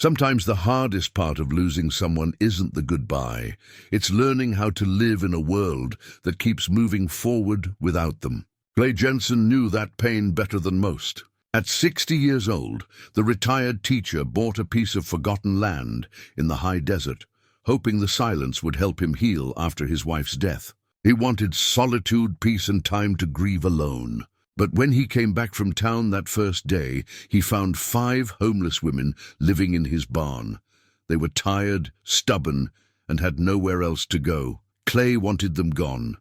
Sometimes the hardest part of losing someone isn't the goodbye. It's learning how to live in a world that keeps moving forward without them. Jensen knew that pain better than most. At 60 years old, the retired teacher bought a piece of forgotten land in the high desert, hoping the silence would help him heal after his wife's death. He wanted solitude, peace, and time to grieve alone. But when he came back from town that first day, he found 5 homeless women living in his barn. They were tired, stubborn, and had nowhere else to go. Clay wanted them gone.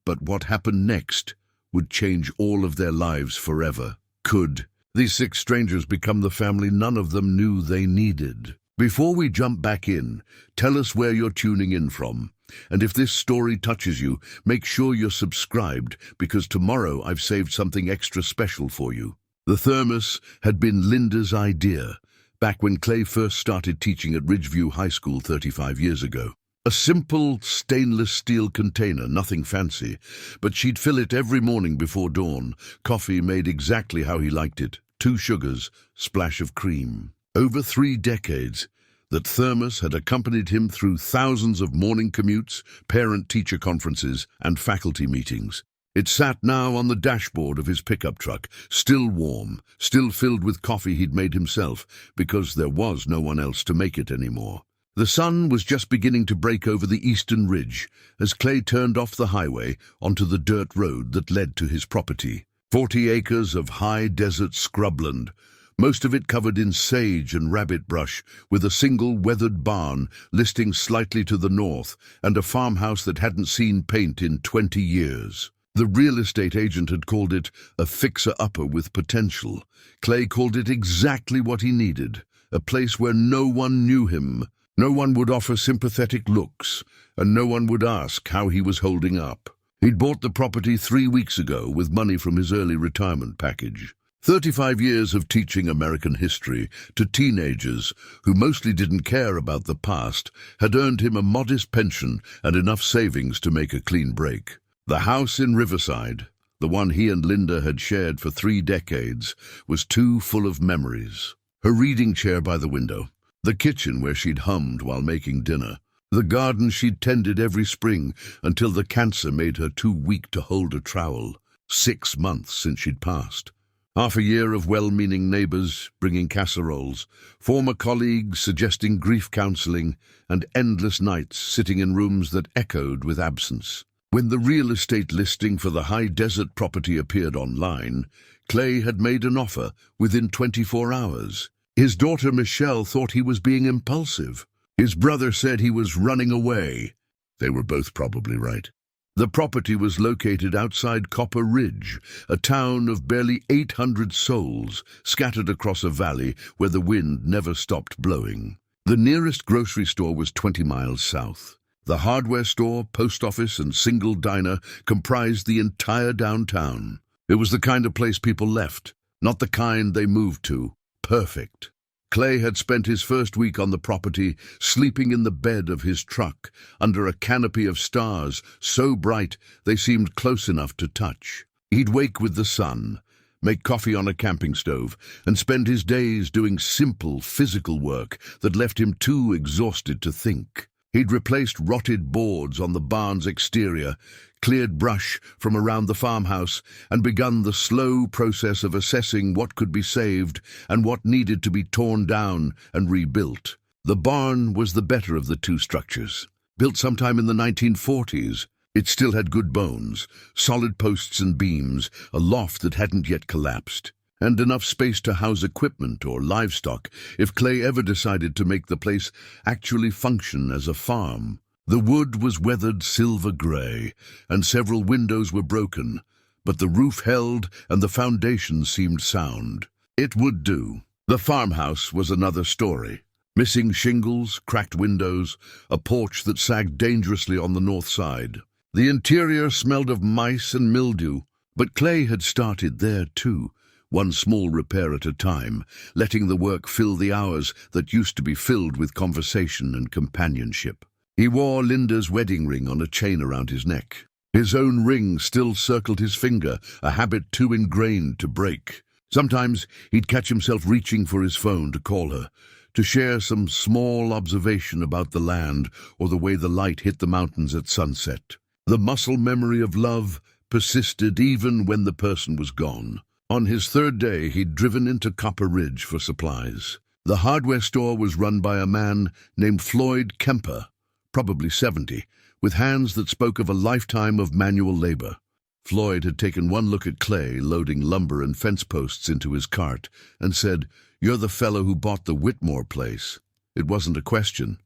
But what happened next would change all of their lives forever. Could these 6 strangers become the family none of them knew they needed? Before we jump back in, tell us where you're tuning in from. And if this story touches you, make sure you're subscribed, because tomorrow I've saved something extra special for you. The thermos had been Linda's idea, back when Clay first started teaching at Ridgeview High School 35 years ago. A simple stainless steel container, nothing fancy, but she'd fill it every morning before dawn. Coffee made exactly how he liked it. 2 sugars, splash of cream. Over 3 decades, that thermos had accompanied him through thousands of morning commutes, parent-teacher conferences, and faculty meetings. It sat now on the dashboard of his pickup truck, still warm, still filled with coffee he'd made himself, because there was no one else to make it anymore. The sun was just beginning to break over the eastern ridge as Clay turned off the highway onto the dirt road that led to his property. 40 acres of high desert scrubland, most of it covered in sage and rabbit brush, with a single weathered barn listing slightly to the north and a farmhouse that hadn't seen paint in 20 years. The real estate agent had called it a fixer-upper with potential. Clay called it exactly what he needed, a place where no one knew him. No one would offer sympathetic looks, and no one would ask how he was holding up. He'd bought the property 3 weeks ago with money from his early retirement package. 35 years of teaching American history to teenagers who mostly didn't care about the past had earned him a modest pension and enough savings to make a clean break. The house in Riverside, the one he and Linda had shared for 3 decades, was too full of memories. Her reading chair by the window, the kitchen where she'd hummed while making dinner, the garden she'd tended every spring until the cancer made her too weak to hold a trowel. 6 months since she'd passed. Half a year of well-meaning neighbors bringing casseroles, former colleagues suggesting grief counseling, and endless nights sitting in rooms that echoed with absence. When the real estate listing for the high desert property appeared online, Clay had made an offer within 24 hours. His daughter Michelle thought he was being impulsive. His brother said he was running away. They were both probably right. The property was located outside Copper Ridge, a town of barely 800 souls scattered across a valley where the wind never stopped blowing. The nearest grocery store was 20 miles south. The hardware store, post office, and single diner comprised the entire downtown. It was the kind of place people left, not the kind they moved to. Perfect. Clay had spent his first week on the property sleeping in the bed of his truck under a canopy of stars so bright they seemed close enough to touch. He'd wake with the sun, make coffee on a camping stove, and spend his days doing simple physical work that left him too exhausted to think. He'd replaced rotted boards on the barn's exterior, cleared brush from around the farmhouse, and begun the slow process of assessing what could be saved and what needed to be torn down and rebuilt. The barn was the better of the 2 structures. Built sometime in the 1940s, it still had good bones, solid posts and beams, a loft that hadn't yet collapsed, and enough space to house equipment or livestock if Clay ever decided to make the place actually function as a farm. The wood was weathered silver gray, and several windows were broken, but the roof held and the foundations seemed sound. It would do. The farmhouse was another story. Missing shingles, cracked windows, a porch that sagged dangerously on the north side. The interior smelled of mice and mildew, but Clay had started there too, one small repair at a time, letting the work fill the hours that used to be filled with conversation and companionship. He wore Linda's wedding ring on a chain around his neck. His own ring still circled his finger, a habit too ingrained to break. Sometimes he'd catch himself reaching for his phone to call her, to share some small observation about the land or the way the light hit the mountains at sunset. The muscle memory of love persisted even when the person was gone. On his third day, he'd driven into Copper Ridge for supplies. The hardware store was run by a man named Floyd Kemper, probably 70, with hands that spoke of a lifetime of manual labor. Floyd had taken one look at Clay loading lumber and fence posts into his cart and said, "You're the fellow who bought the Whitmore place." It wasn't a question.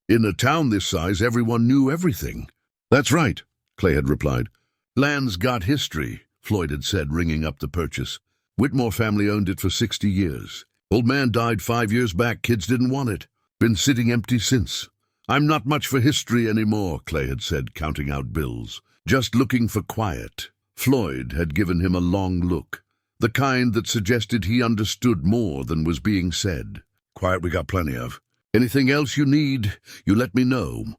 In a town this size, everyone knew everything. "That's right," Clay had replied. "Land's got history," Floyd had said, ringing up the purchase. "Whitmore family owned it for 60 years. Old man died 5 years back. Kids didn't want it. Been sitting empty since." "I'm not much for history anymore," Clay had said, counting out bills. "Just looking for quiet." Floyd had given him a long look, the kind that suggested he understood more than was being said. "Quiet we got plenty of. Anything else you need, you let me know."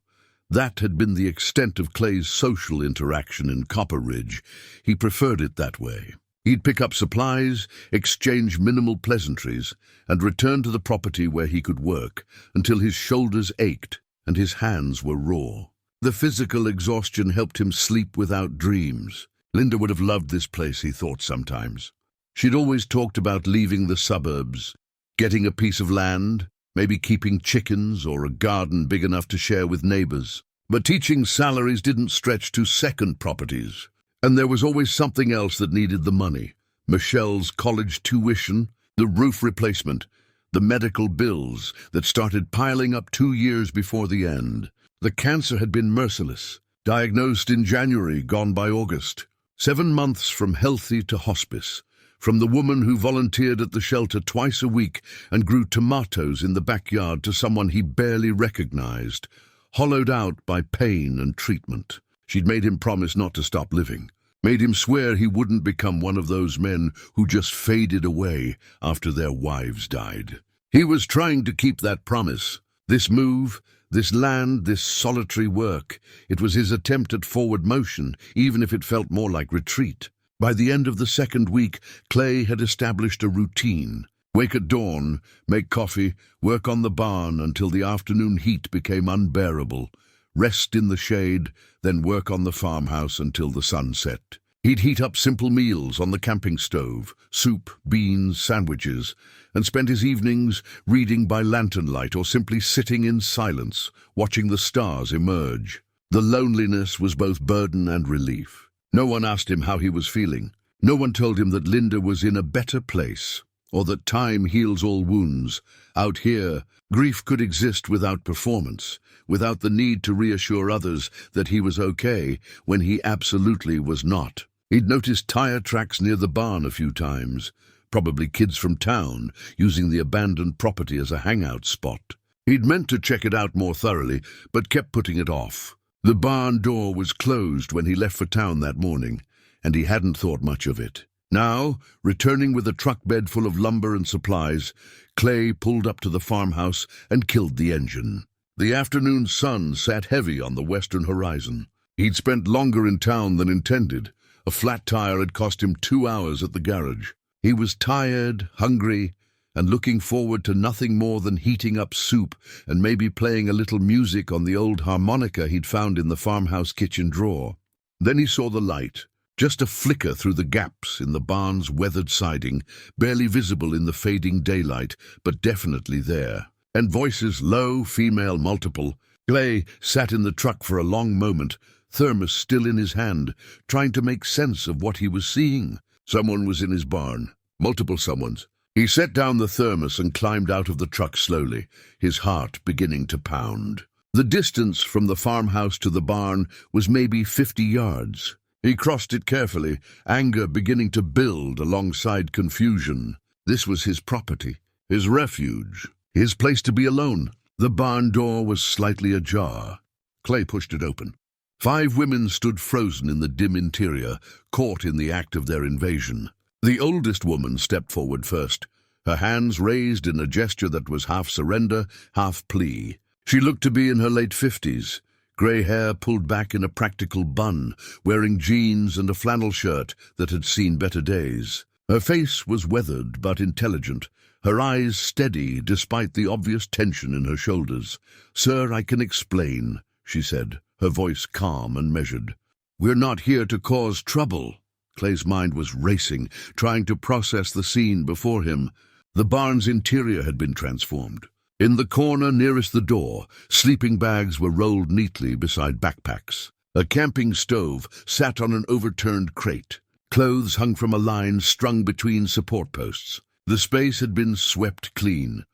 That had been the extent of Clay's social interaction in Copper Ridge. He preferred it that way. He'd pick up supplies, exchange minimal pleasantries, and return to the property where he could work until his shoulders ached and his hands were raw. The physical exhaustion helped him sleep without dreams. Linda would have loved this place, he thought sometimes. She'd always talked about leaving the suburbs, getting a piece of land, maybe keeping chickens or a garden big enough to share with neighbors. But teaching salaries didn't stretch to second properties. And there was always something else that needed the money. Michelle's college tuition, the roof replacement, the medical bills that started piling up 2 years before the end. The cancer had been merciless. Diagnosed in January, gone by August. 7 months from healthy to hospice. From the woman who volunteered at the shelter twice a week and grew tomatoes in the backyard to someone he barely recognized, hollowed out by pain and treatment. She'd made him promise not to stop living, made him swear he wouldn't become one of those men who just faded away after their wives died. He was trying to keep that promise. This move, this land, this solitary work, it was his attempt at forward motion, even if it felt more like retreat. By the end of the second week, Clay had established a routine. Wake at dawn, make coffee, work on the barn until the afternoon heat became unbearable, rest in the shade, then work on the farmhouse until the sun set. He'd heat up simple meals on the camping stove, soup, beans, sandwiches, and spend his evenings reading by lantern light or simply sitting in silence, watching the stars emerge. The loneliness was both burden and relief. No one asked him how he was feeling. No one told him that Linda was in a better place, or that time heals all wounds. Out here, grief could exist without performance, without the need to reassure others that he was okay when he absolutely was not. He'd noticed tire tracks near the barn a few times, probably kids from town using the abandoned property as a hangout spot. He'd meant to check it out more thoroughly, but kept putting it off. The barn door was closed when he left for town that morning, and he hadn't thought much of it. Now, returning with a truck bed full of lumber and supplies, Clay pulled up to the farmhouse and killed the engine. The afternoon sun sat heavy on the western horizon. He'd spent longer in town than intended. A flat tire had cost him 2 hours at the garage. He was tired, hungry, and looking forward to nothing more than heating up soup and maybe playing a little music on the old harmonica he'd found in the farmhouse kitchen drawer. Then he saw the light, just a flicker through the gaps in the barn's weathered siding, barely visible in the fading daylight, but definitely there. And voices, low, female, multiple. Clay sat in the truck for a long moment, thermos still in his hand, trying to make sense of what he was seeing. Someone was in his barn. Multiple someones. He set down the thermos and climbed out of the truck slowly, his heart beginning to pound. The distance from the farmhouse to the barn was maybe 50 yards. He crossed it carefully, anger beginning to build alongside confusion. This was his property, his refuge, his place to be alone. The barn door was slightly ajar. Clay pushed it open. 5 women stood frozen in the dim interior, caught in the act of their invasion. The oldest woman stepped forward first, her hands raised in a gesture that was half surrender, half plea. She looked to be in her late 50s, grey hair pulled back in a practical bun, wearing jeans and a flannel shirt that had seen better days. Her face was weathered but intelligent, her eyes steady despite the obvious tension in her shoulders. "Sir, I can explain," she said, her voice calm and measured. "We're not here to cause trouble." Clay's mind was racing, trying to process the scene before him. The barn's interior had been transformed. In the corner nearest the door, sleeping bags were rolled neatly beside backpacks. A camping stove sat on an overturned crate. Clothes hung from a line strung between support posts. The space had been swept clean,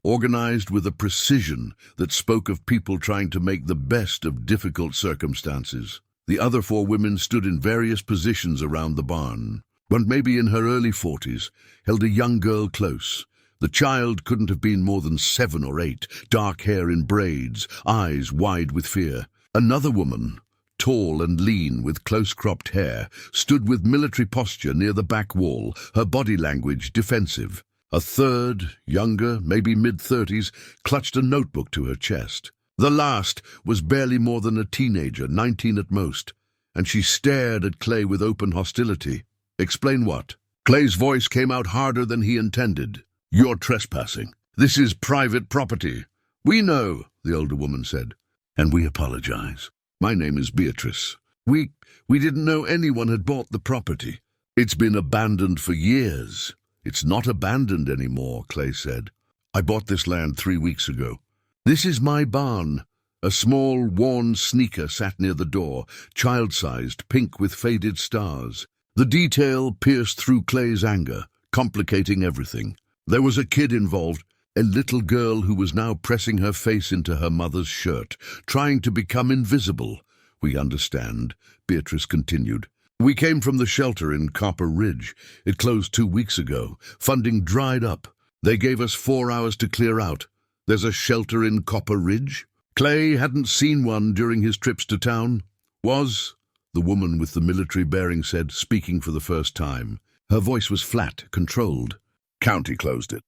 organized with a precision that spoke of people trying to make the best of difficult circumstances. The other 4 women stood in various positions around the barn. One, maybe in her early 40s, held a young girl close. The child couldn't have been more than 7 or 8, dark hair in braids, eyes wide with fear. Another woman, tall and lean with close-cropped hair, stood with military posture near the back wall, her body language defensive. A third, younger, maybe mid-30s, clutched a notebook to her chest. The last was barely more than a teenager, 19 at most, and she stared at Clay with open hostility. "Explain what?" Clay's voice came out harder than he intended. "You're trespassing. This is private property." "We know," the older woman said, "and we apologize. My name is Beatrice. We didn't know anyone had bought the property. It's been abandoned for years." "It's not abandoned anymore," Clay said. "I bought this land 3 weeks ago. This is my barn." A small, worn sneaker sat near the door, child-sized, pink with faded stars. The detail pierced through Clay's anger, complicating everything. There was a kid involved, a little girl who was now pressing her face into her mother's shirt, trying to become invisible. "We understand," Beatrice continued. "We came from the shelter in Copper Ridge. It closed 2 weeks ago. Funding dried up. They gave us 4 hours to clear out. There's a shelter in Copper Ridge?" Clay hadn't seen one during his trips to town. "Was?" the woman with the military bearing said, speaking for the first time. Her voice was flat, controlled. "County closed it.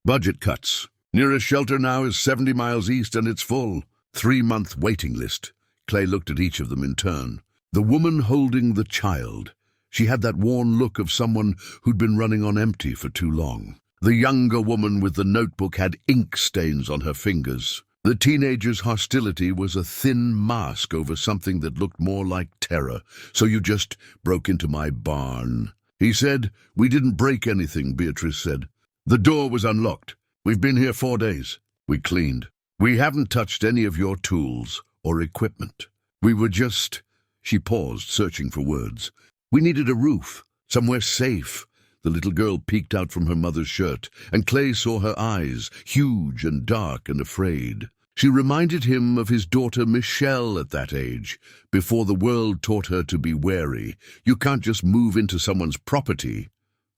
Budget cuts. Nearest shelter now is 70 miles east and it's full. 3-month waiting list." Clay looked at each of them in turn. The woman holding the child. She had that worn look of someone who'd been running on empty for too long. The younger woman with the notebook had ink stains on her fingers. The teenager's hostility was a thin mask over something that looked more like terror. "So you just broke into my barn?" he said. "We didn't break anything," Beatrice said. "The door was unlocked. We've been here 4 days. We cleaned. We haven't touched any of your tools or equipment. We were just—" She paused, searching for words. "We needed a roof, somewhere safe." The little girl peeked out from her mother's shirt, and Clay saw her eyes, huge and dark and afraid. She reminded him of his daughter Michelle at that age, before the world taught her to be wary. "You can't just move into someone's property,"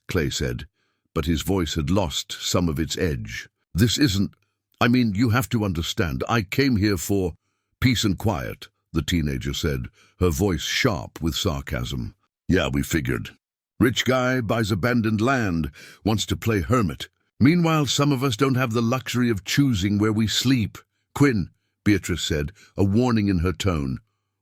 Clay said, but his voice had lost some of its edge. "This isn't— I mean, you have to understand, I came here for peace and quiet," the teenager said, her voice sharp with sarcasm. "Yeah, we figured. Rich guy buys abandoned land, wants to play hermit. Meanwhile, some of us don't have the luxury of choosing where we sleep." "Quinn," Beatrice said, a warning in her tone.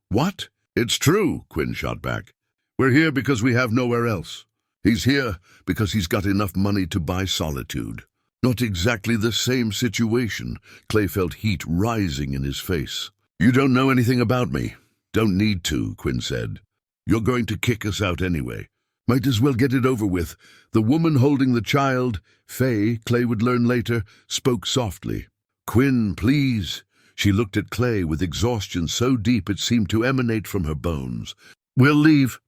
"What?" "It's true," Quinn shot back. "We're here because we have nowhere else. He's here because he's got enough money to buy solitude." Not exactly the same situation. Clay felt heat rising in his face. "You don't know anything about me." "Don't need to," Quinn said. "You're going to kick us out anyway. Might as well get it over with." The woman holding the child, Faye, Clay would learn later, spoke softly. "Quinn, please." She looked at Clay with exhaustion so deep it seemed to emanate from her bones. "We'll leave.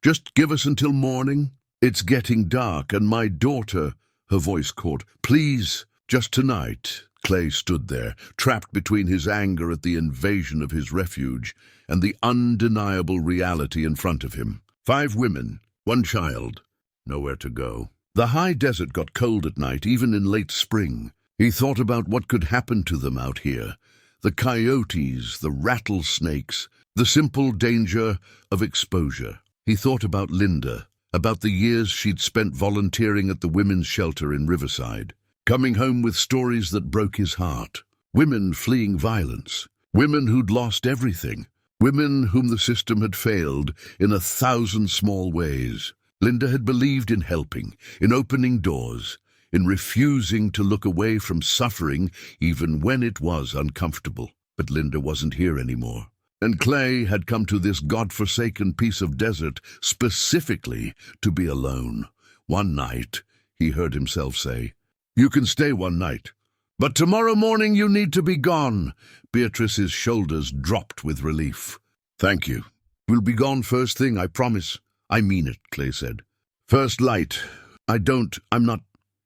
Just give us until morning. It's getting dark, and my daughter—" Her voice caught. "Please, just tonight." Clay stood there, trapped between his anger at the invasion of his refuge and the undeniable reality in front of him. 5 women, 1 child, nowhere to go. The high desert got cold at night, even in late spring. He thought about what could happen to them out here. The coyotes, the rattlesnakes, the simple danger of exposure. He thought about Linda, about the years she'd spent volunteering at the women's shelter in Riverside, coming home with stories that broke his heart. Women fleeing violence, women who'd lost everything, women whom the system had failed in 1,000 small ways. Linda had believed in helping, in opening doors, in refusing to look away from suffering even when it was uncomfortable. But Linda wasn't here anymore. And Clay had come to this God-forsaken piece of desert specifically to be alone. One night, he heard himself say, "You can stay one night, but tomorrow morning you need to be gone." Beatrice's shoulders dropped with relief. "Thank you. We'll be gone first thing, I promise." "I mean it," Clay said. "First light. I'm not—"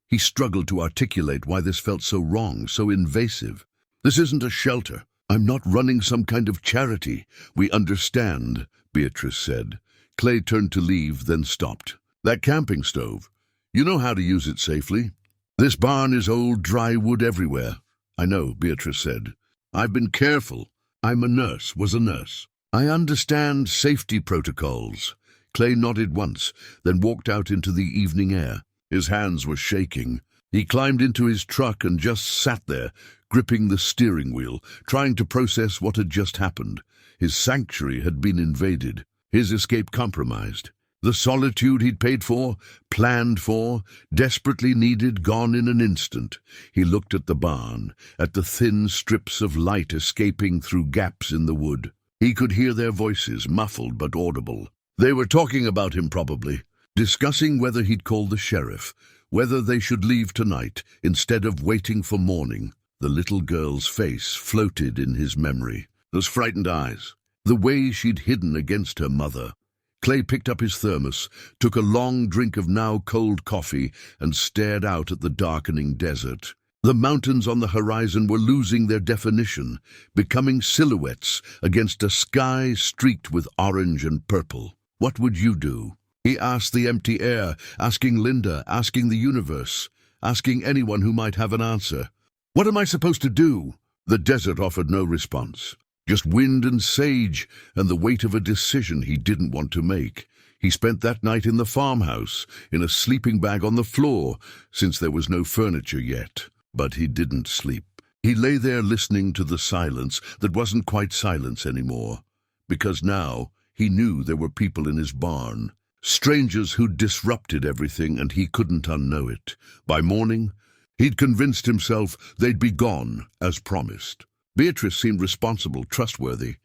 He struggled to articulate why this felt so wrong, so invasive. "This isn't a shelter. I'm not running some kind of charity." "We understand," Beatrice said. Clay turned to leave, then stopped. "That camping stove. You know how to use it safely. This barn is old dry wood everywhere." "I know," Beatrice said. "I've been careful. Was a nurse. I understand safety protocols." Clay nodded once, then walked out into the evening air. His hands were shaking. He climbed into his truck and just sat there, gripping the steering wheel, trying to process what had just happened. His sanctuary had been invaded, his escape compromised. The solitude he'd paid for, planned for, desperately needed, gone in an instant. He looked at the barn, at the thin strips of light escaping through gaps in the wood. He could hear their voices, muffled but audible. They were talking about him probably, discussing whether he'd call the sheriff, whether they should leave tonight instead of waiting for morning. The little girl's face floated in his memory, those frightened eyes, the way she'd hidden against her mother. Clay picked up his thermos, took a long drink of now cold coffee, and stared out at the darkening desert. The mountains on the horizon were losing their definition, becoming silhouettes against a sky streaked with orange and purple. "What would you do?" He asked the empty air, asking Linda, asking the universe, asking anyone who might have an answer. "What am I supposed to do?" The desert offered no response. Just wind and sage, and the weight of a decision he didn't want to make. He spent that night in the farmhouse, in a sleeping bag on the floor, since there was no furniture yet. But he didn't sleep. He lay there listening to the silence that wasn't quite silence anymore. Because now he knew there were people in his barn. Strangers who'd disrupted everything, and he couldn't unknow it. By morning, he'd convinced himself they'd be gone, as promised. Beatrice seemed responsible, trustworthy.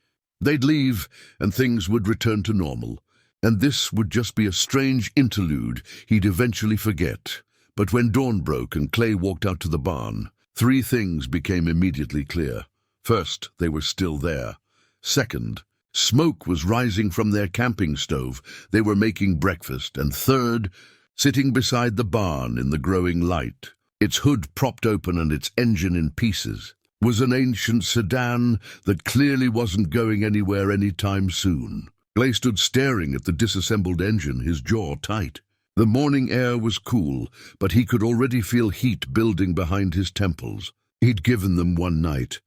They'd leave, and things would return to normal. And this would just be a strange interlude he'd eventually forget. But when dawn broke and Clay walked out to the barn, 3 things became immediately clear. First, they were still there. Second, smoke was rising from their camping stove. They were making breakfast. And third, sitting beside the barn in the growing light, its hood propped open and its engine in pieces, was an ancient sedan that clearly wasn't going anywhere anytime soon. Clay stood staring at the disassembled engine, his jaw tight. The morning air was cool, but he could already feel heat building behind his temples. He'd given them one night,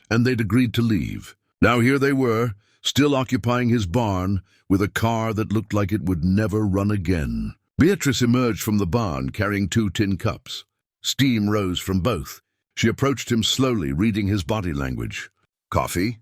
and they'd agreed to leave. Now here they were, still occupying his barn, with a car that looked like it would never run again. Beatrice emerged from the barn carrying 2 tin cups. Steam rose from both. She approached him slowly, reading his body language. "Coffee?"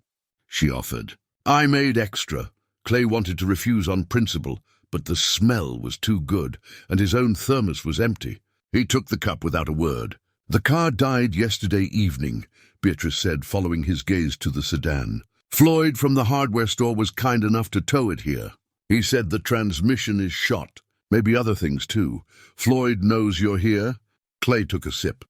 she offered. "I made extra." Clay wanted to refuse on principle, but the smell was too good, and his own thermos was empty. He took the cup without a word. "The car died yesterday evening," Beatrice said, following his gaze to the sedan. "Floyd from the hardware store was kind enough to tow it here. He said the transmission is shot. Maybe other things too. Floyd knows you're here." Clay took a sip.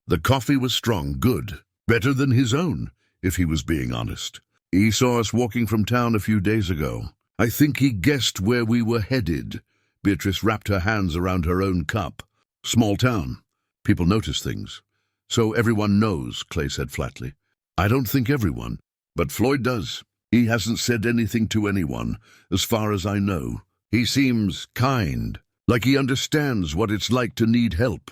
The coffee was strong, good, better than his own, if he was being honest. "He saw us walking from town a few days ago. I think he guessed where we were headed." Beatrice wrapped her hands around her own cup. "Small town. People notice things. So everyone knows," Clay said flatly. "I don't think everyone, but Floyd does. He hasn't said anything to anyone, as far as I know. He seems kind, like he understands what it's like to need help."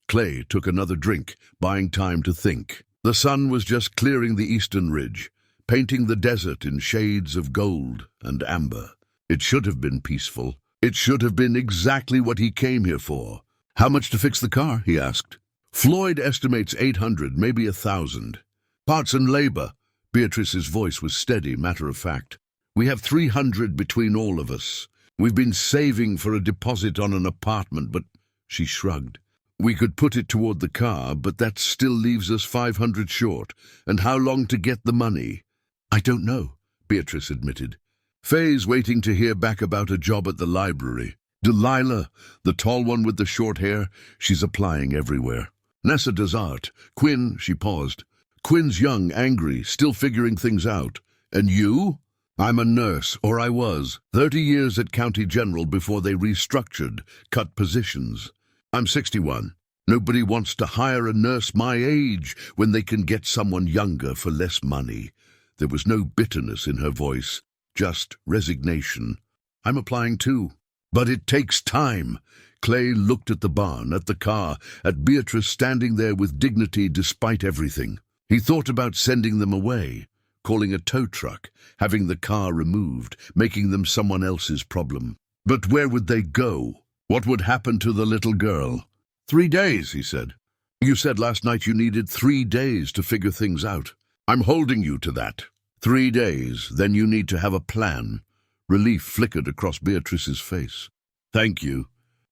Clay took another drink, buying time to think. The sun was just clearing the eastern ridge, painting the desert in shades of gold and amber. It should have been peaceful. It should have been exactly what he came here for. "How much to fix the car?" he asked. "Floyd estimates 800, maybe 1,000. Parts and labor." Beatrice's voice was steady, matter-of-fact. "We have 300 between all of us. We've been saving for a deposit on an apartment, but..." She shrugged. We could put it toward the car, but that still leaves us 500 short. And how long to get the money? I don't know, Beatrice admitted. Faye's waiting to hear back about a job at the library. Delilah, the tall one with the short hair, she's applying everywhere. Nessa does art. Quinn, she paused. Quinn's young, angry, still figuring things out. And you? I'm a nurse, or I was. 30 years at County General before they restructured, cut positions. I'm 61. Nobody wants to hire a nurse my age when they can get someone younger for less money. There was no bitterness in her voice, just resignation. I'm applying too. But it takes time. Clay looked at the barn, at the car, at Beatrice standing there with dignity despite everything. He thought about sending them away, calling a tow truck, having the car removed, making them someone else's problem. But where would they go? What would happen to the little girl? 3 days, he said. You said last night you needed 3 days to figure things out. I'm holding you to that. 3 days, then you need to have a plan. Relief flickered across Beatrice's face. Thank you.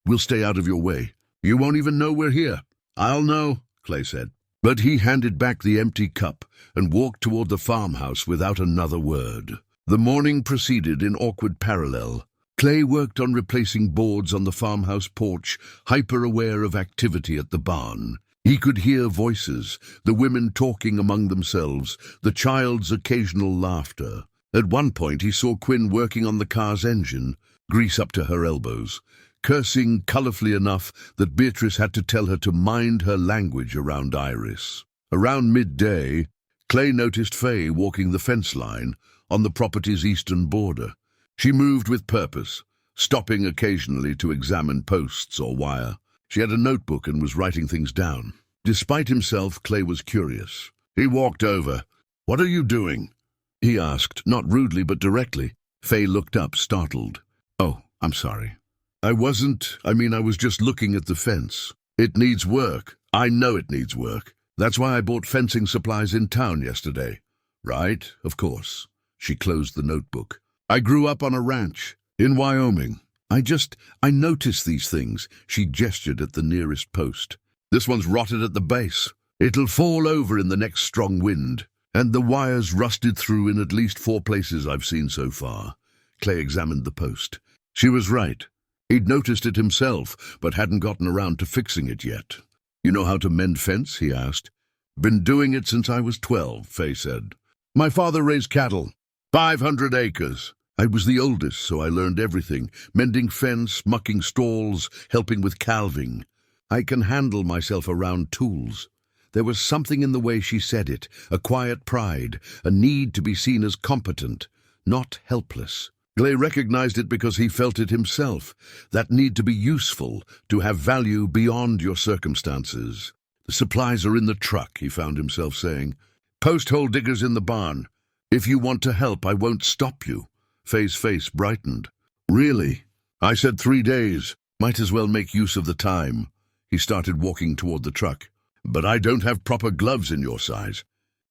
We'll stay out of your way. You won't even know we're here. I'll know, Clay said. But he handed back the empty cup and walked toward the farmhouse without another word. The morning proceeded in awkward parallel. Clay worked on replacing boards on the farmhouse porch, hyper-aware of activity at the barn. He could hear voices, the women talking among themselves, the child's occasional laughter. At one point he saw Quinn working on the car's engine, grease up to her elbows, cursing colourfully enough that Beatrice had to tell her to mind her language around Iris. Around midday, Clay noticed Faye walking the fence line on the property's eastern border. She moved with purpose, stopping occasionally to examine posts or wire. She had a notebook and was writing things down. Despite himself, Clay was curious. He walked over. "What are you doing?" he asked, not rudely but directly. Faye looked up, startled. "Oh, I'm sorry. I was just looking at the fence. It needs work. I know it needs work. That's why I bought fencing supplies in town yesterday." "Right, of course." She closed the notebook. "I grew up on a ranch in Wyoming. I notice these things." She gestured at the nearest post. "This one's rotted at the base. It'll fall over in the next strong wind. And the wires rusted through in at least 4 places I've seen so far." Clay examined the post. She was right. He'd noticed it himself, but hadn't gotten around to fixing it yet. "You know how to mend fence?" he asked. "Been doing it since I was 12, Faye said. "My father raised cattle. 500 acres. I was the oldest, so I learned everything. Mending fence, mucking stalls, helping with calving. I can handle myself around tools." There was something in the way she said it, a quiet pride, a need to be seen as competent, not helpless. Clay recognized it because he felt it himself, that need to be useful, to have value beyond your circumstances. "The supplies are in the truck," he found himself saying. "Post hole diggers in the barn. If you want to help, I won't stop you." Faye's face brightened. "Really? I said 3 days. Might as well make use of the time." He started walking toward the truck. "But I don't have proper gloves in your size.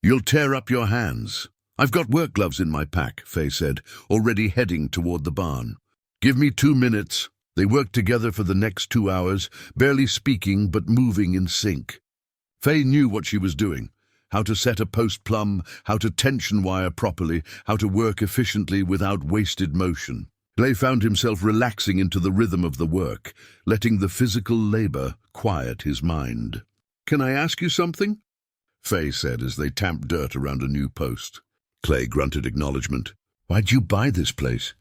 You'll tear up your hands." "I've got work gloves in my pack," Faye said, already heading toward the barn. "Give me 2 minutes." They worked together for the next 2 hours, barely speaking but moving in sync. Faye knew what she was doing, how to set a post plumb, how to tension wire properly, how to work efficiently without wasted motion. Clay found himself relaxing into the rhythm of the work, letting the physical labor quiet his mind. "Can I ask you something?" Faye said as they tamped dirt around a new post. Clay grunted acknowledgement. "Why'd you buy this place?"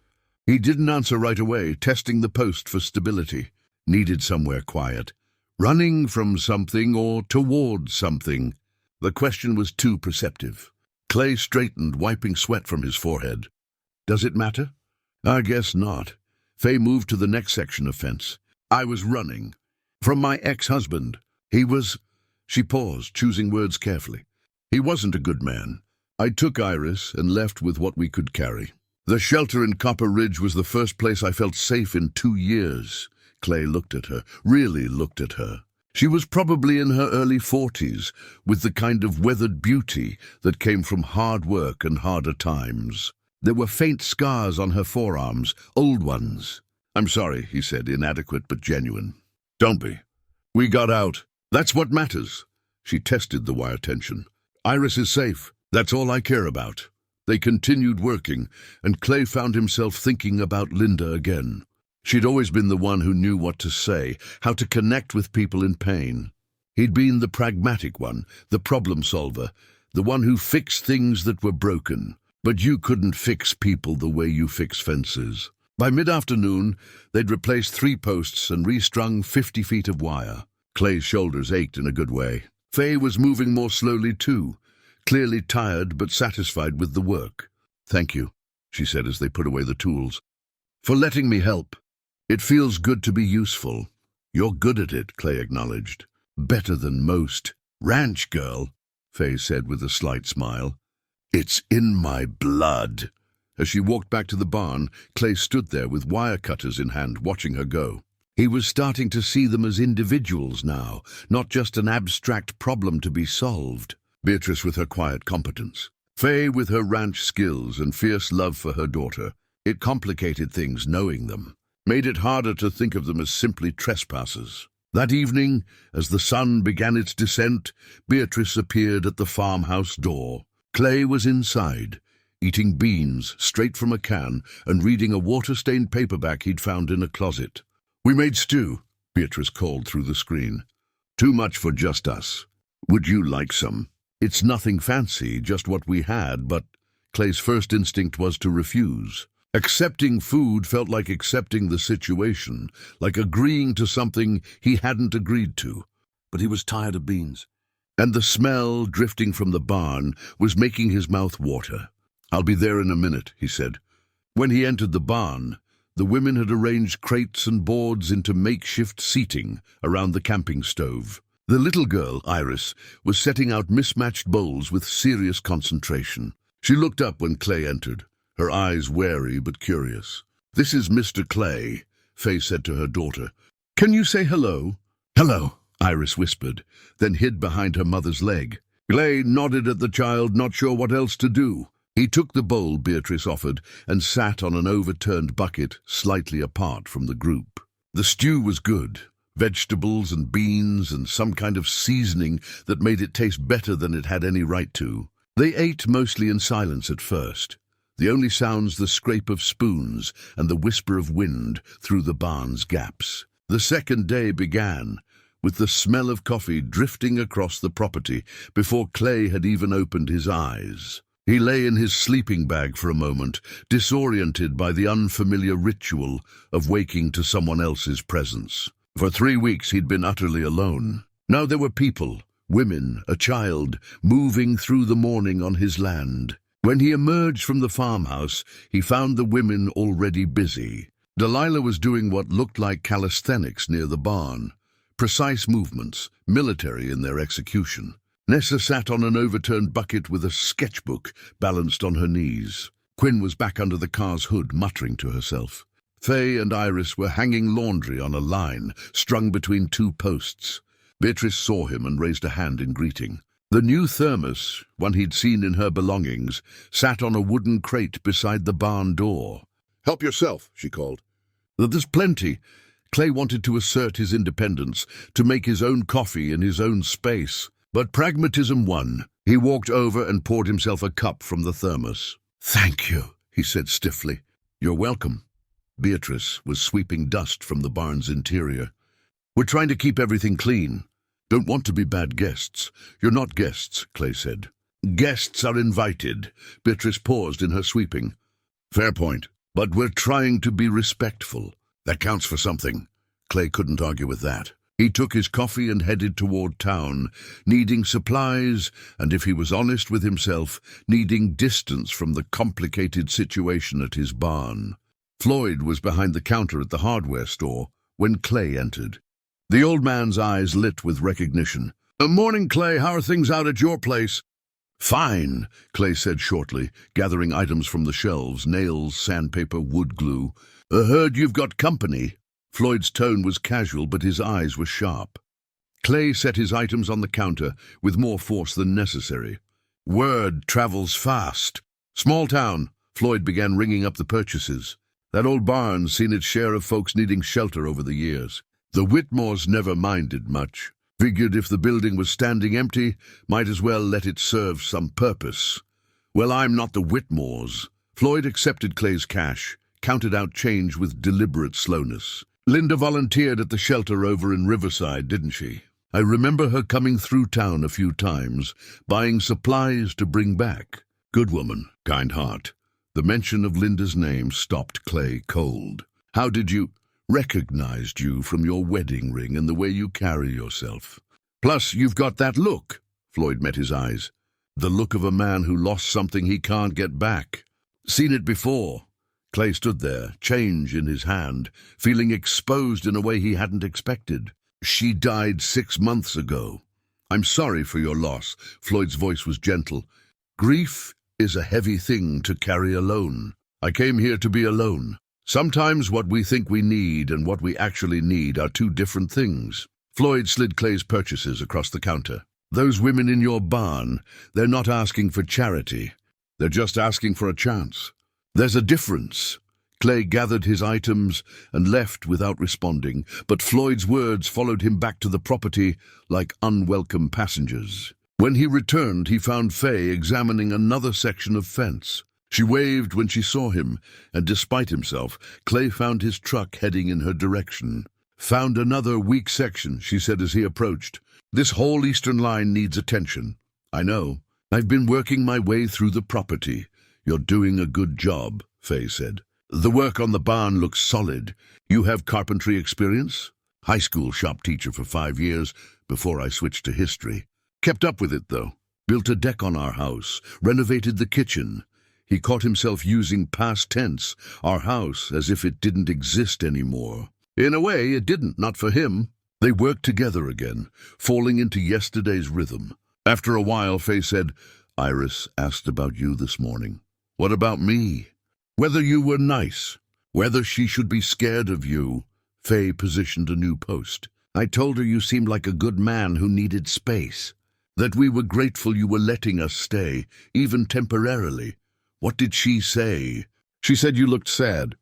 He didn't answer right away, testing the post for stability. Needed somewhere quiet. Running from something or towards something. The question was too perceptive. Clay straightened, wiping sweat from his forehead. "Does it matter?" "I guess not." Faye moved to the next section of fence. "I was running. From my ex-husband. He was—" She paused, choosing words carefully. "He wasn't a good man. I took Iris and left with what we could carry. The shelter in Copper Ridge was the first place I felt safe in 2 years. Clay looked at her, really looked at her. She was probably in her early 40s, with the kind of weathered beauty that came from hard work and harder times. There were faint scars on her forearms, old ones. "I'm sorry," he said, inadequate but genuine. "Don't be. We got out. That's what matters. She tested the wire tension. Iris is safe. That's all I care about. They continued working, and Clay found himself thinking about Linda again. She'd always been the one who knew what to say, how to connect with people in pain. He'd been the pragmatic one, the problem solver, the one who fixed things that were broken. But you couldn't fix people the way you fix fences. By mid-afternoon, they'd replaced 3 posts and restrung 50 feet of wire. Clay's shoulders ached in a good way. Faye was moving more slowly too, clearly tired but satisfied with the work. "Thank you," she said as they put away the tools, "for letting me help. It feels good to be useful." "You're good at it," Clay acknowledged. "Better than most." "Ranch girl," Faye said with a slight smile. "It's in my blood." As she walked back to the barn, Clay stood there with wire cutters in hand, watching her go. He was starting to see them as individuals now, not just an abstract problem to be solved. Beatrice with her quiet competence, Faye with her ranch skills and fierce love for her daughter. It complicated things knowing them, made it harder to think of them as simply trespassers. That evening, as the sun began its descent, Beatrice appeared at the farmhouse door. Clay was inside, eating beans straight from a can and reading a water-stained paperback he'd found in a closet. "We made stew," Beatrice called through the screen. "Too much for just us. Would you like some?" "It's nothing fancy, just what we had," but Clay's first instinct was to refuse. Accepting food felt like accepting the situation, like agreeing to something he hadn't agreed to. But he was tired of beans, and the smell drifting from the barn was making his mouth water. "I'll be there in a minute," he said. When he entered the barn, the women had arranged crates and boards into makeshift seating around the camping stove. The little girl, Iris, was setting out mismatched bowls with serious concentration. She looked up when Clay entered, her eyes wary but curious. "This is Mr. Clay," Faye said to her daughter. "Can you say hello?" "Hello," Iris whispered, then hid behind her mother's leg. Clay nodded at the child, not sure what else to do. He took the bowl Beatrice offered and sat on an overturned bucket slightly apart from the group. The stew was good, vegetables and beans and some kind of seasoning that made it taste better than it had any right to. They ate mostly in silence at first, the only sounds the scrape of spoons and the whisper of wind through the barn's gaps. The second day began, with the smell of coffee drifting across the property before Clay had even opened his eyes. He lay in his sleeping bag for a moment, disoriented by the unfamiliar ritual of waking to someone else's presence. For 3 weeks he'd been utterly alone. Now there were people, women, a child, moving through the morning on his land. When he emerged from the farmhouse, he found the women already busy. Delilah was doing what looked like calisthenics near the barn. Precise movements, military in their execution. Nessa sat on an overturned bucket with a sketchbook balanced on her knees. Quinn was back under the car's hood, muttering to herself. Faye and Iris were hanging laundry on a line, strung between 2 posts. Beatrice saw him and raised a hand in greeting. The new thermos, one he'd seen in her belongings, sat on a wooden crate beside the barn door. "Help yourself," she called. "There's plenty." Clay wanted to assert his independence, to make his own coffee in his own space. But pragmatism won. He walked over and poured himself a cup from the thermos. "Thank you," he said stiffly. "You're welcome." Beatrice was sweeping dust from the barn's interior. "We're trying to keep everything clean. Don't want to be bad guests." "You're not guests," Clay said. "Guests are invited." Beatrice paused in her sweeping. "Fair point. But we're trying to be respectful. That counts for something." Clay couldn't argue with that. He took his coffee and headed toward town, needing supplies, and if he was honest with himself, needing distance from the complicated situation at his barn. Floyd was behind the counter at the hardware store when Clay entered. The old man's eyes lit with recognition. "Morning, Clay. How are things out at your place?" "Fine," Clay said shortly, gathering items from the shelves, nails, sandpaper, wood glue. "Heard you've got company." Floyd's tone was casual, but his eyes were sharp. Clay set his items on the counter with more force than necessary. "Word travels fast." "Small town." Floyd began ringing up the purchases. "That old barn's seen its share of folks needing shelter over the years. The Whitmores never minded much. Figured if the building was standing empty, might as well let it serve some purpose. Well, I'm not the Whitmores. Floyd accepted Clay's cash, counted out change with deliberate slowness. Linda volunteered at the shelter over in Riverside, didn't she? I remember her coming through town a few times, buying supplies to bring back. Good woman, kind heart. The mention of Linda's name stopped Clay cold. How did you... Recognized you from your wedding ring and the way you carry yourself. Plus, you've got that look. Floyd met his eyes. The look of a man who lost something he can't get back. Seen it before. Clay stood there, change in his hand, feeling exposed in a way he hadn't expected. She died 6 months ago. I'm sorry for your loss. Floyd's voice was gentle. Grief is a heavy thing to carry alone. I came here to be alone. Sometimes what we think we need and what we actually need are two different things. Floyd slid Clay's purchases across the counter. Those women in your barn, they're not asking for charity. They're just asking for a chance. There's a difference. Clay gathered his items and left without responding, but Floyd's words followed him back to the property like unwelcome passengers. When he returned, he found Faye examining another section of fence. She waved when she saw him, and despite himself, Clay found his truck heading in her direction. Found another weak section, she said as he approached. This whole eastern line needs attention. I know. I've been working my way through the property. You're doing a good job, Faye said. The work on the barn looks solid. You have carpentry experience? High school shop teacher for 5 years before I switched to history. Kept up with it, though. Built a deck on our house, renovated the kitchen. He caught himself using past tense, our house, as if it didn't exist anymore. In a way, it didn't, not for him. They worked together again, falling into yesterday's rhythm. After a while, Faye said, Iris asked about you this morning. What about me? Whether you were nice, whether she should be scared of you. Faye positioned a new post. I told her you seemed like a good man who needed space. That we were grateful you were letting us stay, even temporarily. What did she say? She said you looked sad.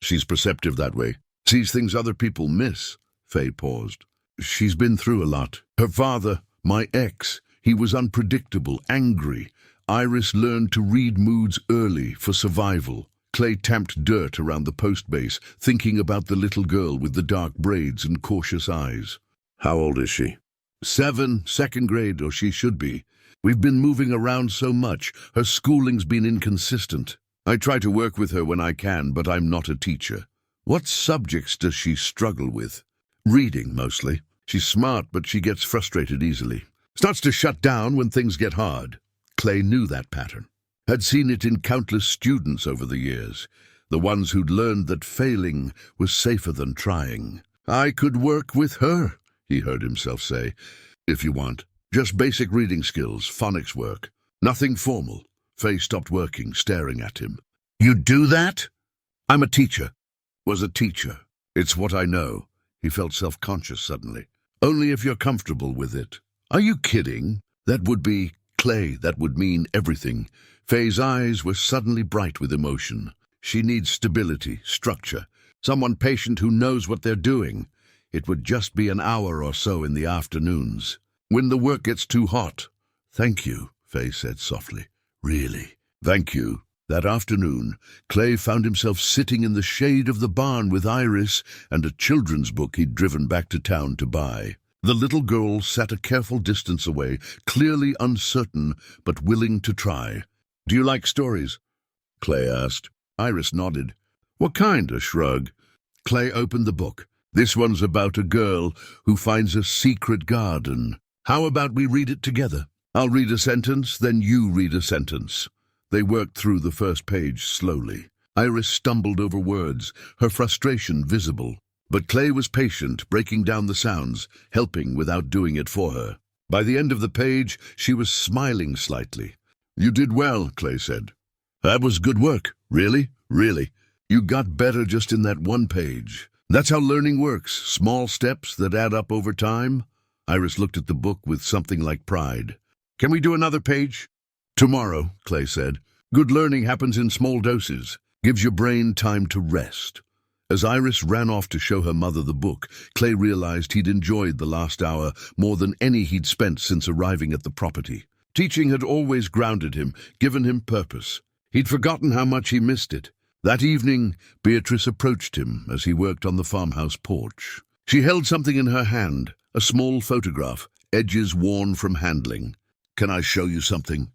She's perceptive that way. Sees things other people miss. Faye paused. She's been through a lot. Her father, my ex, he was unpredictable, angry. Iris learned to read moods early for survival. Clay tamped dirt around the post base, thinking about the little girl with the dark braids and cautious eyes. How old is she? 7, second grade, or she should be. We've been moving around so much, her schooling's been inconsistent. I try to work with her when I can, but I'm not a teacher. What subjects does she struggle with? Reading, mostly. She's smart, but she gets frustrated easily. Starts to shut down when things get hard. Clay knew that pattern. Had seen it in countless students over the years, the ones who'd learned that failing was safer than trying. I could work with her, he heard himself say, if you want. Just basic reading skills, phonics work. Nothing formal. Faye stopped working, staring at him. You do that? I'm a teacher. Was a teacher. It's what I know. He felt self-conscious suddenly. Only if you're comfortable with it. Are you kidding? That would be... Clay, that would mean everything. Faye's eyes were suddenly bright with emotion. She needs stability, structure. Someone patient who knows what they're doing. It would just be an hour or so in the afternoons. When the work gets too hot. Thank you, Faye said softly. Really, thank you. That afternoon, Clay found himself sitting in the shade of the barn with Iris and a children's book he'd driven back to town to buy. The little girl sat a careful distance away, clearly uncertain but willing to try. Do you like stories? Clay asked. Iris nodded. What kind? A shrug. Clay opened the book. This one's about a girl who finds a secret garden. How about we read it together? I'll read a sentence, then you read a sentence. They worked through the first page slowly. Iris stumbled over words, her frustration visible. But Clay was patient, breaking down the sounds, helping without doing it for her. By the end of the page, she was smiling slightly. You did well, Clay said. That was good work. Really? Really. You got better just in that one page. That's how learning works, small steps that add up over time. Iris looked at the book with something like pride. Can we do another page? Tomorrow, Clay said. Good learning happens in small doses. Gives your brain time to rest. As Iris ran off to show her mother the book, Clay realized he'd enjoyed the last hour more than any he'd spent since arriving at the property. Teaching had always grounded him, given him purpose. He'd forgotten how much he missed it. That evening, Beatrice approached him as he worked on the farmhouse porch. She held something in her hand, a small photograph, edges worn from handling. "Can I show you something?"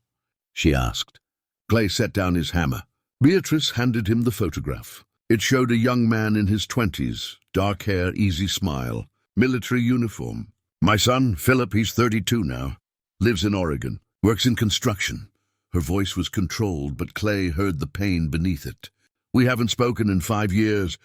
she asked. Clay set down his hammer. Beatrice handed him the photograph. It showed a young man in his 20s, dark hair, easy smile, military uniform. "My son, Philip, he's 32 now, lives in Oregon, works in construction." Her voice was controlled, but Clay heard the pain beneath it. "We haven't spoken in 5 years.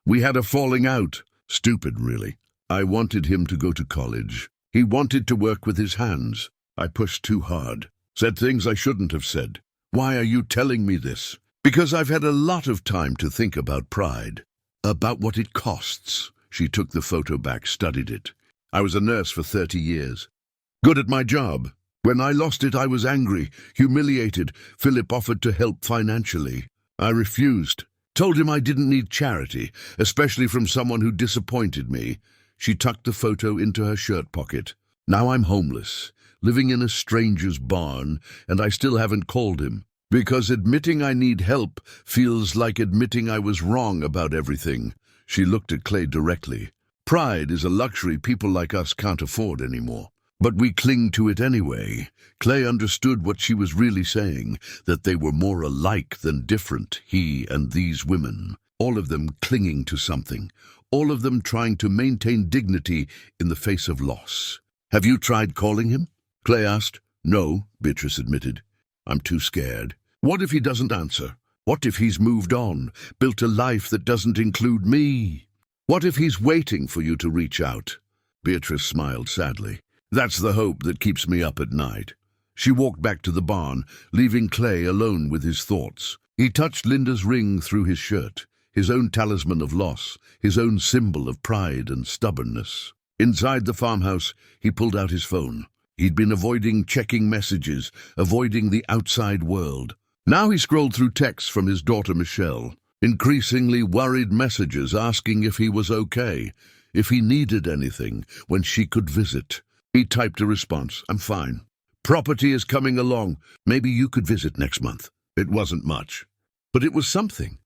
We had a falling out. Stupid, really. I wanted him to go to college. He wanted to work with his hands. I pushed too hard. Said things I shouldn't have said. Why are you telling me this? Because I've had a lot of time to think about pride. About what it costs." She took the photo back, studied it. "I was a nurse for 30 years. Good at my job. When I lost it, I was angry, humiliated. Philip offered to help financially. I refused. Told him I didn't need charity, especially from someone who disappointed me." She tucked the photo into her shirt pocket. "Now I'm homeless, living in a stranger's barn, and I still haven't called him. Because admitting I need help feels like admitting I was wrong about everything." She looked at Clay directly. "Pride is a luxury people like us can't afford anymore. But we cling to it anyway." Clay understood what she was really saying, that they were more alike than different, he and these women. All of them clinging to something. All of them trying to maintain dignity in the face of loss. "Have you tried calling him?" Clay asked. "No," Beatrice admitted. "I'm too scared. What if he doesn't answer? What if he's moved on, built a life that doesn't include me? What if he's waiting for you to reach out?" Beatrice smiled sadly. "That's the hope that keeps me up at night." She walked back to the barn, leaving Clay alone with his thoughts. He touched Linda's ring through his shirt, his own talisman of loss, his own symbol of pride and stubbornness. Inside the farmhouse, he pulled out his phone. He'd been avoiding checking messages, avoiding the outside world. Now he scrolled through texts from his daughter Michelle, increasingly worried messages asking if he was okay, if he needed anything, when she could visit. He typed a response, "I'm fine. Property is coming along. Maybe you could visit next month." It wasn't much, but it was something.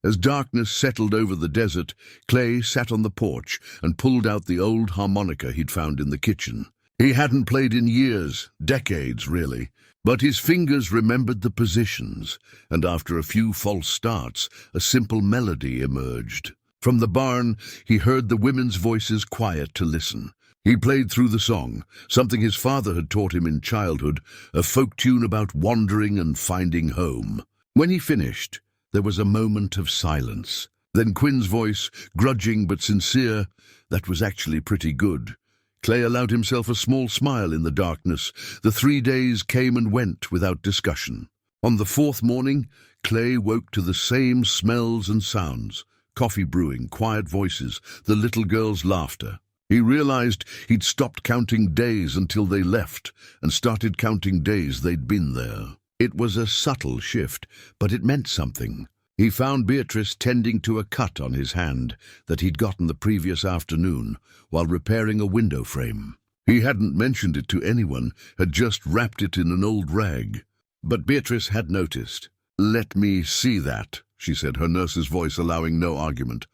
As darkness settled over the desert, Clay sat on the porch and pulled out the old harmonica he'd found in the kitchen. He hadn't played in years, decades really, but his fingers remembered the positions, and after a few false starts, a simple melody emerged. From the barn, he heard the women's voices quiet to listen. He played through the song, something his father had taught him in childhood, a folk tune about wandering and finding home. When he finished, there was a moment of silence. Then Quinn's voice, grudging but sincere, "That was actually pretty good." Clay allowed himself a small smile in the darkness. The 3 days came and went without discussion. On the 4th morning, Clay woke to the same smells and sounds. Coffee brewing, quiet voices, the little girl's laughter. He realized he'd stopped counting days until they left, and started counting days they'd been there. It was a subtle shift, but it meant something. He found Beatrice tending to a cut on his hand that he'd gotten the previous afternoon while repairing a window frame. He hadn't mentioned it to anyone, had just wrapped it in an old rag. But Beatrice had noticed. "Let me see that," she said, her nurse's voice allowing no argument.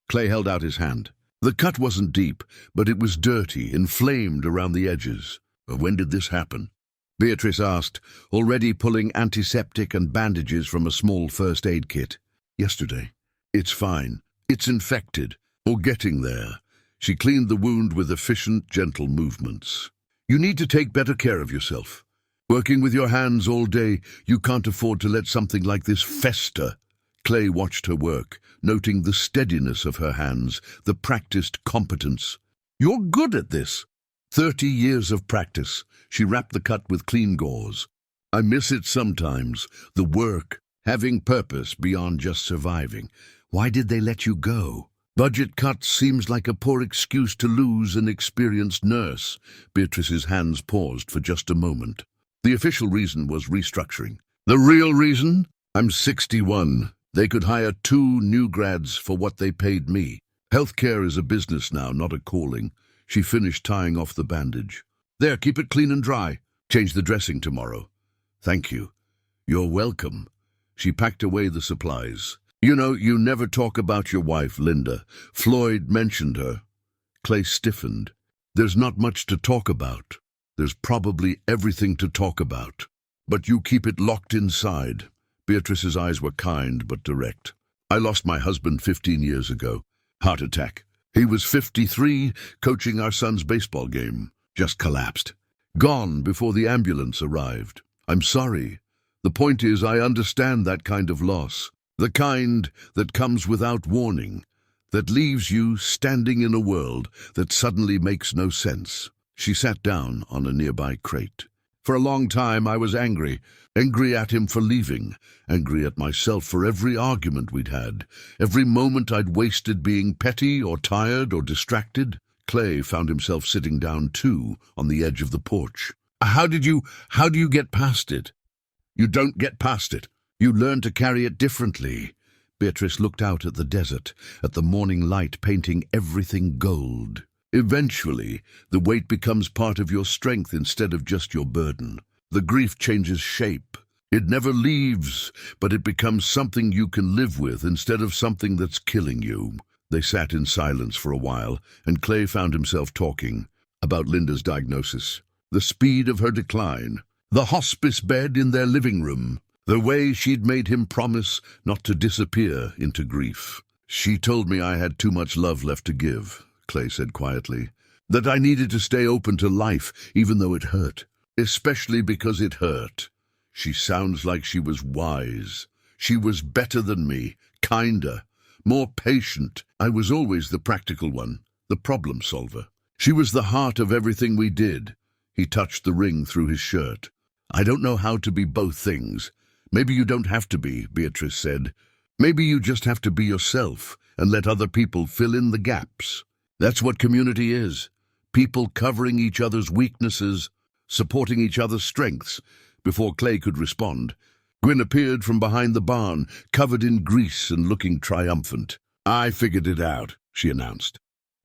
Clay held out his hand. The cut wasn't deep, but it was dirty, inflamed around the edges. "When did this happen?" Beatrice asked, already pulling antiseptic and bandages from a small first aid kit. "Yesterday. It's fine. It's infected, or getting there." She cleaned the wound with efficient, gentle movements. "You need to take better care of yourself. Working with your hands all day, you can't afford to let something like this fester." Clay watched her work, noting the steadiness of her hands, the practiced competence. "You're good at this." 30 years of practice. She wrapped the cut with clean gauze. "I miss it sometimes, the work, having purpose beyond just surviving." "Why did they let you go?" "Budget cuts seems like a poor excuse to lose an experienced nurse." Beatrice's hands paused for just a moment. "The official reason was restructuring. The real reason? I'm 61. They could hire 2 new grads for what they paid me. Healthcare is a business now, not a calling. She finished tying off the bandage. There, keep it clean and dry. Change the dressing tomorrow. Thank you. You're welcome. She packed away the supplies. You know, you never talk about your wife, Linda. Floyd mentioned her. Clay stiffened. There's not much to talk about. There's probably everything to talk about. But you keep it locked inside. Beatrice's eyes were kind but direct. I lost my husband 15 years ago. Heart attack. He was 53, coaching our son's baseball game. Just collapsed. Gone before the ambulance arrived. I'm sorry. The point is, I understand that kind of loss. The kind that comes without warning. That leaves you standing in a world that suddenly makes no sense. She sat down on a nearby crate. For a long time I was angry. Angry at him for leaving. Angry at myself for every argument we'd had. Every moment I'd wasted being petty or tired or distracted. Clay found himself sitting down too, on the edge of the porch. How do you get past it? You don't get past it. You learn to carry it differently. Beatrice looked out at the desert, at the morning light painting everything gold. Eventually, the weight becomes part of your strength instead of just your burden. The grief changes shape. It never leaves, but it becomes something you can live with instead of something that's killing you. They sat in silence for a while, and Clay found himself talking about Linda's diagnosis, the speed of her decline, the hospice bed in their living room, the way she'd made him promise not to disappear into grief. She told me I had too much love left to give, Clay said quietly, that I needed to stay open to life even though it hurt, especially because it hurt. She sounds like she was wise. She was better than me, kinder, more patient. I was always the practical one, the problem solver. She was the heart of everything we did. He touched the ring through his shirt. I don't know how to be both things. Maybe you don't have to be, Beatrice said. Maybe you just have to be yourself and let other people fill in the gaps. That's what community is. People covering each other's weaknesses, supporting each other's strengths. Before Clay could respond, Gwyn appeared from behind the barn, covered in grease and looking triumphant. I figured it out, she announced.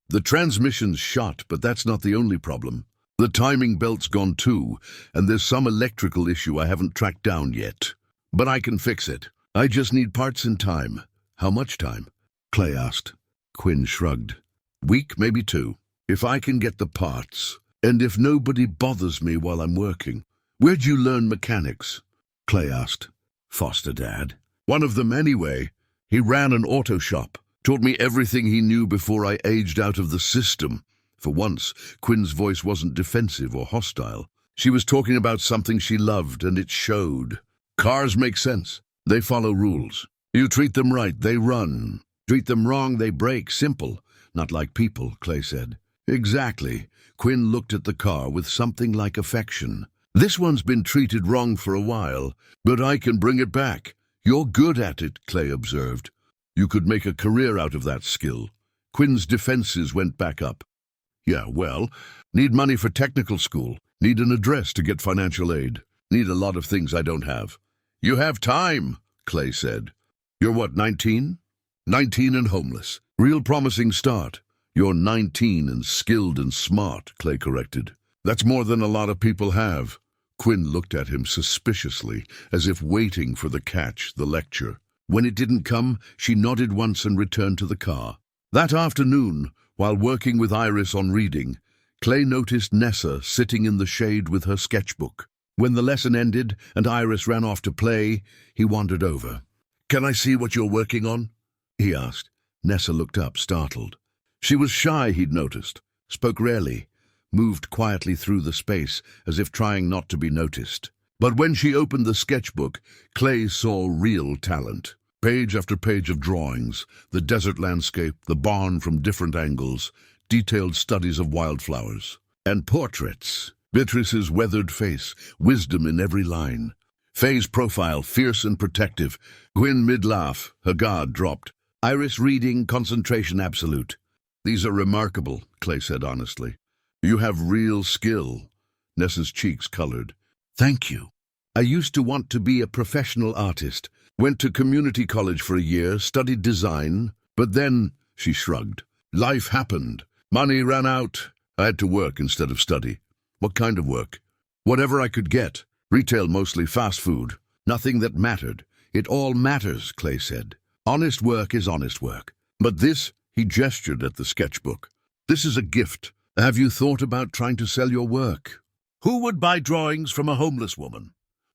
The transmission's shot, but that's not the only problem. The timing belt's gone too, and there's some electrical issue I haven't tracked down yet. But I can fix it. I just need parts and time. How much time? Clay asked. Quinn shrugged. Week, maybe 2. If I can get the parts, and if nobody bothers me while I'm working. Where'd you learn mechanics? Clay asked. Foster dad. One of them anyway. He ran an auto shop. Taught me everything he knew before I aged out of the system. For once, Quinn's voice wasn't defensive or hostile. She was talking about something she loved, and it showed. Cars make sense. They follow rules. You treat them right, they run. Treat them wrong, they break. Simple. Not like people, Clay said. Exactly. Quinn looked at the car with something like affection. This one's been treated wrong for a while, but I can bring it back. You're good at it, Clay observed. You could make a career out of that skill. Quinn's defenses went back up. Yeah, well, need money for technical school. Need an address to get financial aid. Need a lot of things I don't have. You have time, Clay said. You're what, 19? 19 and homeless. Real promising start. You're 19 and skilled and smart, Clay corrected. That's more than a lot of people have. Quinn looked at him suspiciously, as if waiting for the catch, the lecture. When it didn't come, she nodded once and returned to the car. That afternoon, while working with Iris on reading, Clay noticed Nessa sitting in the shade with her sketchbook. When the lesson ended and Iris ran off to play, he wandered over. Can I see what you're working on? He asked. Nessa looked up, startled. She was shy, he'd noticed, spoke rarely, moved quietly through the space as if trying not to be noticed. But when she opened the sketchbook, Clay saw real talent. Page after page of drawings, the desert landscape, the barn from different angles, detailed studies of wildflowers. And portraits. Beatrice's weathered face, wisdom in every line. Faye's profile, fierce and protective. Gwyn mid-laugh, her guard dropped. Iris reading, concentration absolute. These are remarkable, Clay said honestly. You have real skill. Nessa's cheeks colored. Thank you. I used to want to be a professional artist, Went to community college for a year, studied design, but then, she shrugged. Life happened. Money ran out. I had to work instead of study. What kind of work? Whatever I could get. Retail, mostly fast food. Nothing that mattered. It all matters, Clay said. Honest work is honest work. But this, he gestured at the sketchbook. This is a gift. Have you thought about trying to sell your work? Who would buy drawings from a homeless woman?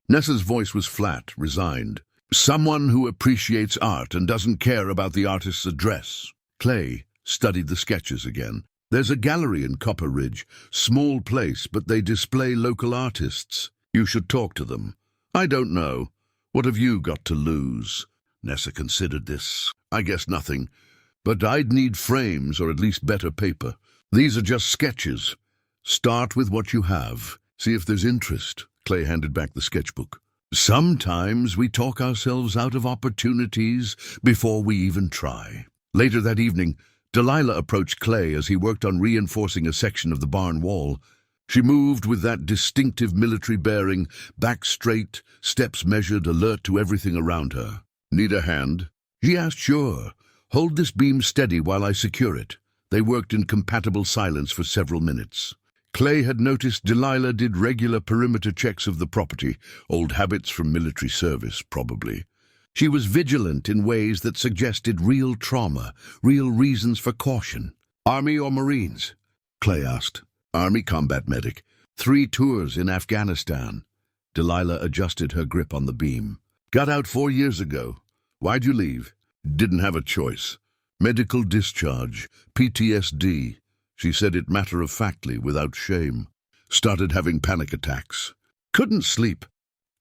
Nessa's voice was flat, resigned. Someone who appreciates art and doesn't care about the artist's address. Clay studied the sketches again. There's a gallery in Copper Ridge. Small place, but they display local artists. You should talk to them. I don't know. What have you got to lose? Nessa considered this. I guess nothing. But I'd need frames or at least better paper. These are just sketches. Start with what you have. See if there's interest. Clay handed back the sketchbook. Sometimes we talk ourselves out of opportunities before we even try. Later that evening, Delilah approached Clay as he worked on reinforcing a section of the barn wall. She moved with that distinctive military bearing, back straight, steps measured, alert to everything around her. Need a hand? She asked. Sure. Hold this beam steady while I secure it. They worked in compatible silence for several minutes. Clay had noticed Delilah did regular perimeter checks of the property, old habits from military service, probably. She was vigilant in ways that suggested real trauma, real reasons for caution. Army or Marines? Clay asked. Army combat medic. 3 tours in Afghanistan. Delilah adjusted her grip on the beam. Got out 4 years ago. Why'd you leave? Didn't have a choice. Medical discharge. PTSD. She said it matter-of-factly, without shame. Started having panic attacks. Couldn't sleep.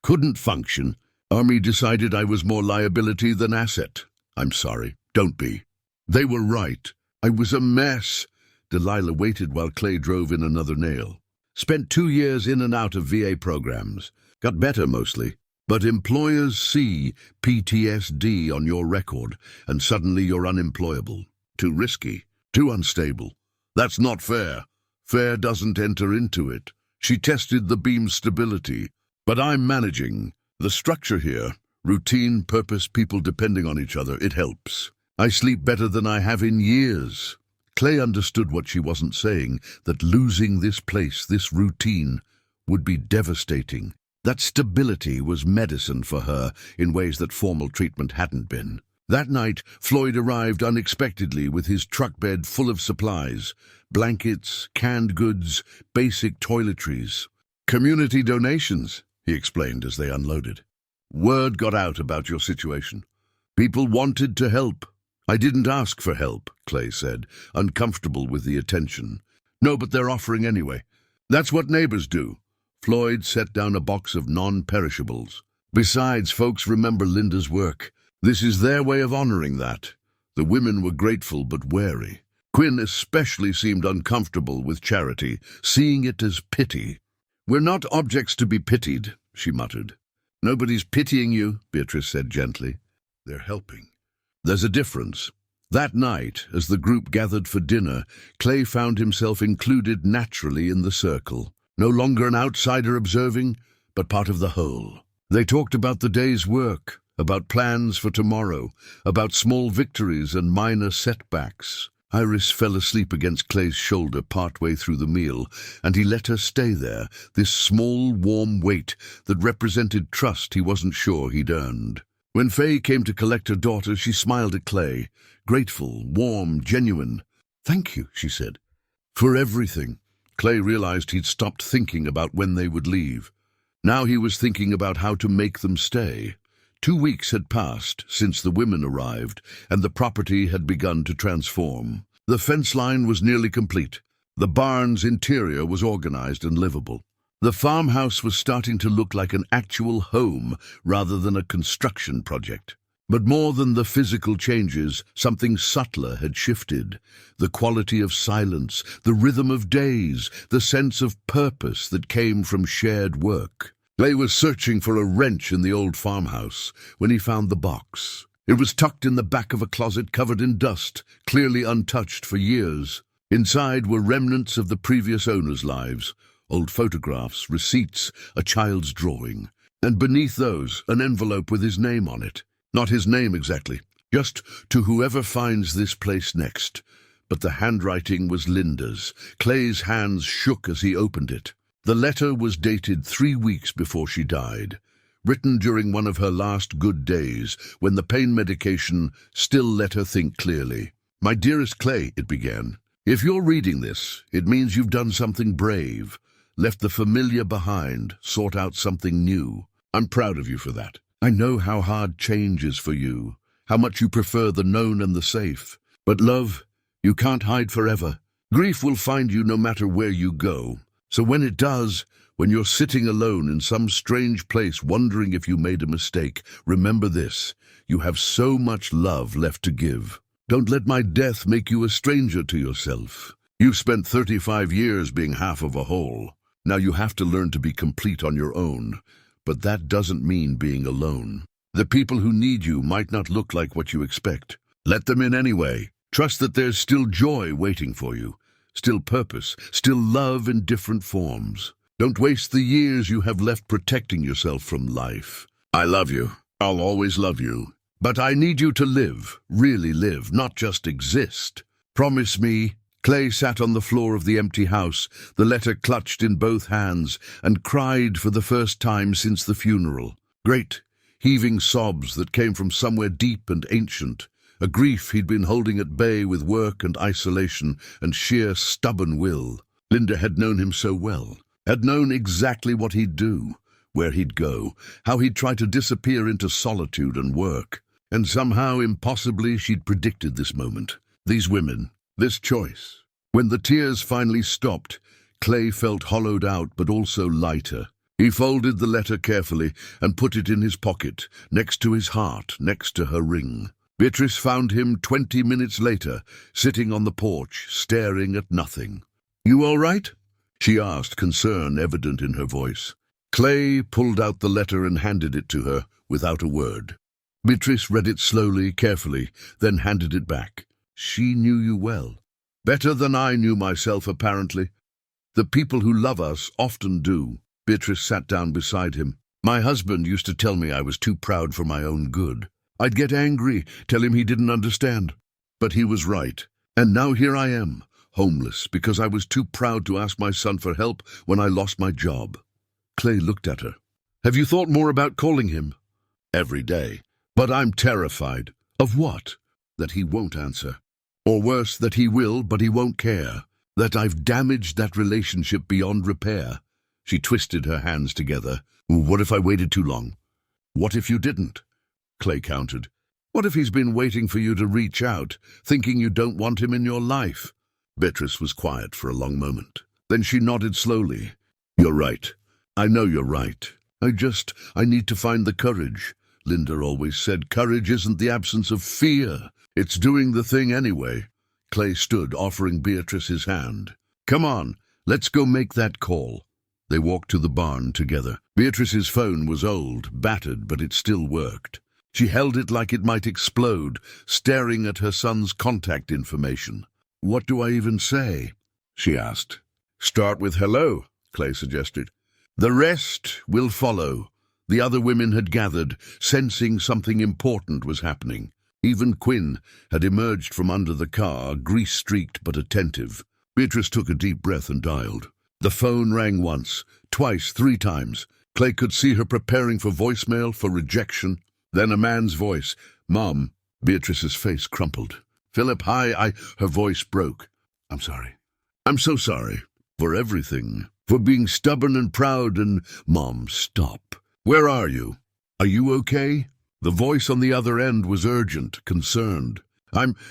Couldn't function. Army decided I was more liability than asset. I'm sorry. Don't be. They were right. I was a mess. Delilah waited while Clay drove in another nail. Spent 2 years in and out of VA programs. Got better mostly. But employers see PTSD on your record, and suddenly you're unemployable. Too risky. Too unstable. That's not fair. Fair doesn't enter into it. She tested the beam's stability. But I'm managing. The structure here, routine, purpose, people depending on each other, it helps. I sleep better than I have in years. Clay understood what she wasn't saying, that losing this place, this routine, would be devastating. That stability was medicine for her in ways that formal treatment hadn't been. That night, Floyd arrived unexpectedly with his truck bed full of supplies, blankets, canned goods, basic toiletries. Community donations, he explained as they unloaded. Word got out about your situation. People wanted to help. I didn't ask for help, Clay said, uncomfortable with the attention. No, but they're offering anyway. That's what neighbors do. Floyd set down a box of non-perishables. Besides, folks remember Linda's work. This is their way of honoring that. The women were grateful but wary. Quinn especially seemed uncomfortable with charity, seeing it as pity. We're not objects to be pitied, she muttered. Nobody's pitying you, Beatrice said gently. They're helping. There's a difference. That night, as the group gathered for dinner, Clay found himself included naturally in the circle. No longer an outsider observing, but part of the whole. They talked about the day's work, about plans for tomorrow, about small victories and minor setbacks. Iris fell asleep against Clay's shoulder partway through the meal, and he let her stay there, this small, warm weight that represented trust he wasn't sure he'd earned. When Faye came to collect her daughter, she smiled at Clay, grateful, warm, genuine. Thank you, she said. For everything. Clay realized he'd stopped thinking about when they would leave. Now he was thinking about how to make them stay. 2 weeks had passed since the women arrived, and the property had begun to transform. The fence line was nearly complete. The barn's interior was organized and livable. The farmhouse was starting to look like an actual home rather than a construction project. But more than the physical changes, something subtler had shifted. The quality of silence, the rhythm of days, the sense of purpose that came from shared work. Clay was searching for a wrench in the old farmhouse when he found the box. It was tucked in the back of a closet covered in dust, clearly untouched for years. Inside were remnants of the previous owners' lives, old photographs, receipts, a child's drawing. And beneath those, an envelope with his name on it. Not his name exactly, just to whoever finds this place next. But the handwriting was Linda's. Clay's hands shook as he opened it. The letter was dated 3 weeks before she died, written during one of her last good days, when the pain medication still let her think clearly. "My dearest Clay," it began, "if you're reading this, it means you've done something brave, left the familiar behind, sought out something new. I'm proud of you for that. I know how hard change is for you, how much you prefer the known and the safe. But love, you can't hide forever. Grief will find you no matter where you go. So when it does, when you're sitting alone in some strange place wondering if you made a mistake, remember this: you have so much love left to give. Don't let my death make you a stranger to yourself. You've spent 35 years being half of a whole. Now you have to learn to be complete on your own. But that doesn't mean being alone. The people who need you might not look like what you expect. Let them in anyway. Trust that there's still joy waiting for you, still purpose, still love in different forms. Don't waste the years you have left protecting yourself from life. I love you. I'll always love you. But I need you to live, really live, not just exist. Promise me." Clay sat on the floor of the empty house, the letter clutched in both hands, and cried for the first time since the funeral. Great, heaving sobs that came from somewhere deep and ancient, a grief he'd been holding at bay with work and isolation and sheer stubborn will. Linda had known him so well, had known exactly what he'd do, where he'd go, how he'd try to disappear into solitude and work. And somehow, impossibly, she'd predicted this moment, these women, this choice. When the tears finally stopped, Clay felt hollowed out but also lighter. He folded the letter carefully and put it in his pocket, next to his heart, next to her ring. Beatrice found him 20 minutes later, sitting on the porch, staring at nothing. "You all right?" she asked, concern evident in her voice. Clay pulled out the letter and handed it to her, without a word. Beatrice read it slowly, carefully, then handed it back. "She knew you well. Better than I knew myself, apparently. The people who love us often do." Beatrice sat down beside him. "My husband used to tell me I was too proud for my own good. I'd get angry, tell him he didn't understand. But he was right. And now here I am, homeless, because I was too proud to ask my son for help when I lost my job." Clay looked at her. "Have you thought more about calling him?" "Every day. But I'm terrified." "Of what?" "That he won't answer. Or worse, that he will, but he won't care. That I've damaged that relationship beyond repair." She twisted her hands together. "What if I waited too long?" "What if you didn't?" Clay countered. "What if he's been waiting for you to reach out, thinking you don't want him in your life?" Beatrice was quiet for a long moment. Then she nodded slowly. "You're right. I know you're right. I need to find the courage. Linda always said courage isn't the absence of fear. It's doing the thing anyway." Clay stood, offering Beatrice his hand. "Come on, let's go make that call." They walked to the barn together. Beatrice's phone was old, battered, but it still worked. She held it like it might explode, staring at her son's contact information. "What do I even say?" she asked. "Start with hello," Clay suggested. "The rest will follow." The other women had gathered, sensing something important was happening. Even Quinn had emerged from under the car, grease-streaked but attentive. Beatrice took a deep breath and dialed. The phone rang once, twice, 3 times. Clay could see her preparing for voicemail, for rejection. Then a man's voice. "Mom." Beatrice's face crumpled. "Philip, hi, Her voice broke. "I'm sorry. I'm so sorry. For everything. For being stubborn and proud and—" "Mom, stop. Where are you? Are you okay?" The voice on the other end was urgent, concerned.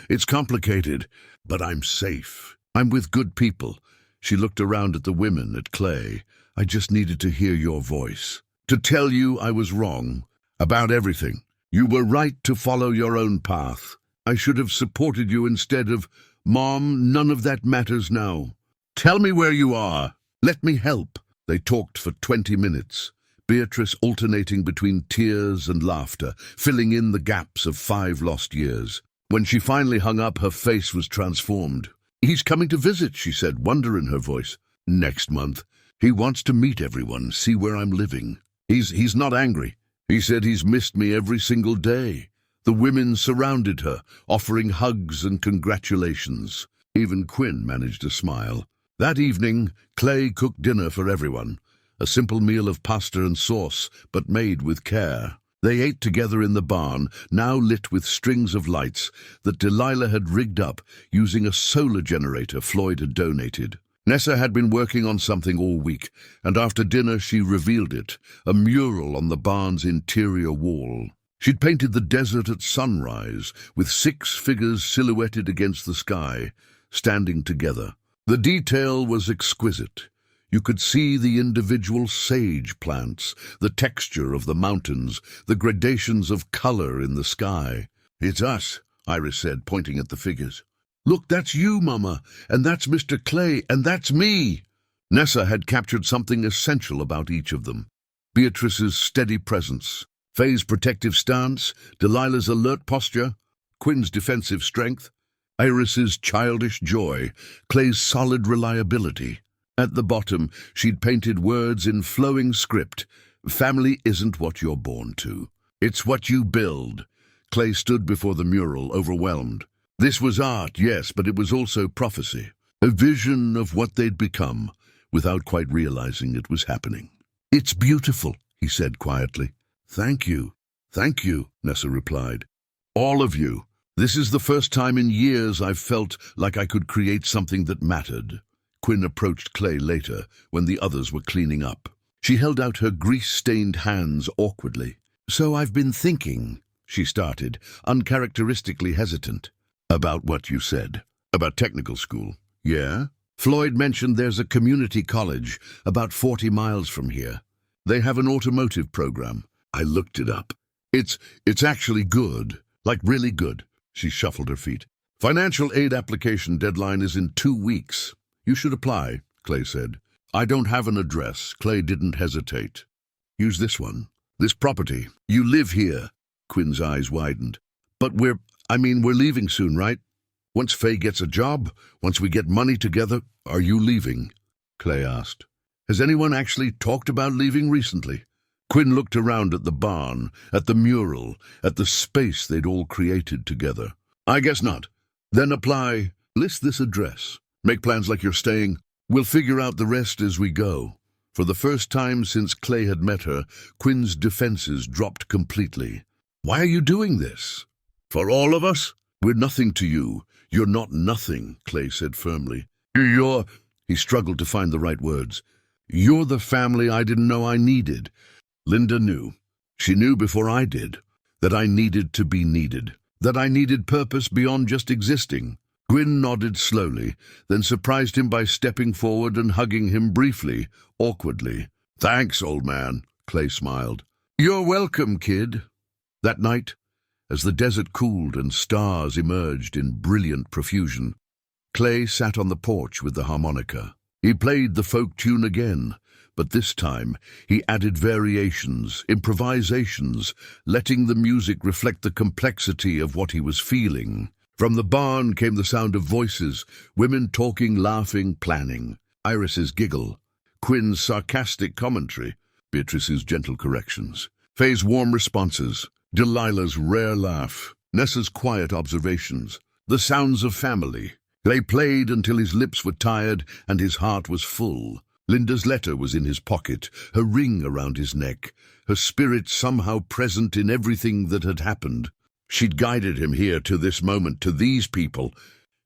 It's complicated, but I'm safe. I'm with good people." She looked around at the women, at Clay. "I just needed to hear your voice. To tell you I was wrong. About everything. You were right to follow your own path. I should have supported you instead of—" "Mom, none of that matters now. Tell me where you are. Let me help." They talked for 20 minutes. Beatrice alternating between tears and laughter, filling in the gaps of 5 lost years. When she finally hung up, her face was transformed. "He's coming to visit," she said, wonder in her voice. "Next month. He wants to meet everyone, see where I'm living. He's not angry. He said he's missed me every single day. The women surrounded her, offering hugs and congratulations. Even Quinn managed a smile. That evening, Clay cooked dinner for everyone. A simple meal of pasta and sauce, but made with care. They ate together in the barn, now lit with strings of lights that Delilah had rigged up using a solar generator Floyd had donated. Nessa had been working on something all week, and after dinner she revealed it, a mural on the barn's interior wall. She'd painted the desert at sunrise, with 6 figures silhouetted against the sky, standing together. The detail was exquisite. You could see the individual sage plants, the texture of the mountains, the gradations of color in the sky. "It's us," Iris said, pointing at the figures. "Look, that's you, Mama, and that's Mr. Clay, and that's me." Nessa had captured something essential about each of them. Beatrice's steady presence, Faye's protective stance, Delilah's alert posture, Quinn's defensive strength, Iris's childish joy, Clay's solid reliability. At the bottom, she'd painted words in flowing script. "Family isn't what you're born to. It's what you build." Clay stood before the mural, overwhelmed. This was art, yes, but it was also prophecy. A vision of what they'd become, without quite realizing it was happening. "It's beautiful," he said quietly. "Thank you. Thank you," Nessa replied. "All of you. This is the first time in years I've felt like I could create something that mattered." Quinn approached Clay later, when the others were cleaning up. She held out her grease-stained hands awkwardly. "So I've been thinking," she started, uncharacteristically hesitant. "About what you said? About technical school? Yeah? Floyd mentioned there's a community college about 40 miles from here. They have an automotive program. I looked it up. It's actually good, like really good." She shuffled her feet. "Financial aid application deadline is in 2 weeks. You should apply," Clay said. "I don't have an address." Clay didn't hesitate. "Use this one. This property. You live here." Quinn's eyes widened. "But we're leaving soon, right? Once Faye gets a job, once we get money together." "Are you leaving?" Clay asked. "Has anyone actually talked about leaving recently?" Quinn looked around at the barn, at the mural, at the space they'd all created together. "I guess not. Then apply. List this address. Make plans like you're staying. We'll figure out the rest as we go." For the first time since Clay had met her, Quinn's defenses dropped completely. "Why are you doing this?" "For all of us? We're nothing to you. You're not nothing," Clay said firmly. He struggled to find the right words. "You're the family I didn't know I needed." Linda knew. She knew before I did that I needed to be needed, that I needed purpose beyond just existing. Quinn nodded slowly, then surprised him by stepping forward and hugging him briefly, awkwardly. "Thanks, old man," Clay smiled. "You're welcome, kid." That night, as the desert cooled and stars emerged in brilliant profusion, Clay sat on the porch with the harmonica. He played the folk tune again, but this time he added variations, improvisations, letting the music reflect the complexity of what he was feeling. From the barn came the sound of voices, women talking, laughing, planning. Iris's giggle, Quinn's sarcastic commentary, Beatrice's gentle corrections, Faye's warm responses, Delilah's rare laugh, Nessa's quiet observations, the sounds of family. They played until his lips were tired and his heart was full. Linda's letter was in his pocket, her ring around his neck, her spirit somehow present in everything that had happened. She'd guided him here to this moment, to these people.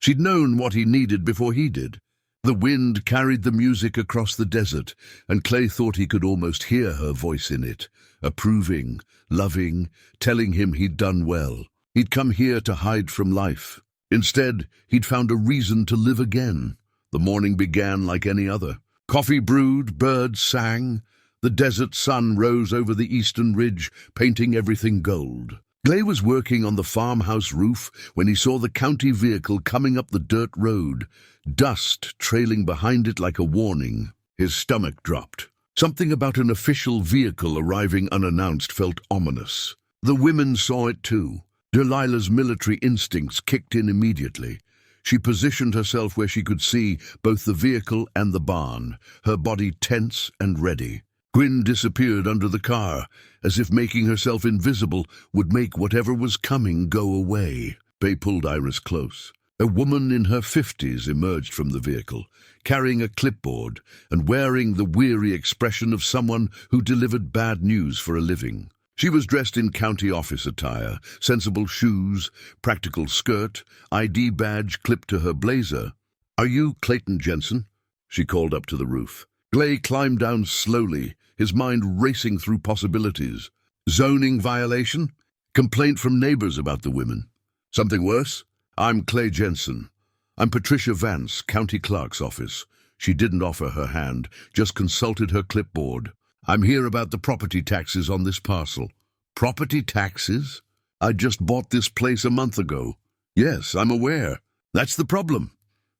She'd known what he needed before he did. The wind carried the music across the desert, and Clay thought he could almost hear her voice in it, approving, loving, telling him he'd done well. He'd come here to hide from life. Instead, he'd found a reason to live again. The morning began like any other. Coffee brewed, birds sang. The desert sun rose over the eastern ridge, painting everything gold. Clay was working on the farmhouse roof when he saw the county vehicle coming up the dirt road, dust trailing behind it like a warning. His stomach dropped. Something about an official vehicle arriving unannounced felt ominous. The women saw it too. Delilah's military instincts kicked in immediately. She positioned herself where she could see both the vehicle and the barn, her body tense and ready. Gwyn disappeared under the car, as if making herself invisible would make whatever was coming go away. Faye pulled Iris close. A woman in her 50s emerged from the vehicle, carrying a clipboard and wearing the weary expression of someone who delivered bad news for a living. She was dressed in county office attire, sensible shoes, practical skirt, ID badge clipped to her blazer. "Are you Clayton Jensen?" she called up to the roof. Clay climbed down slowly, his mind racing through possibilities. Zoning violation? Complaint from neighbors about the women? Something worse? "I'm Clay Jensen. I'm Patricia Vance, county clerk's office." She didn't offer her hand, just consulted her clipboard. "I'm here about the property taxes on this parcel." "Property taxes? I just bought this place a month ago." "Yes, I'm aware. That's the problem."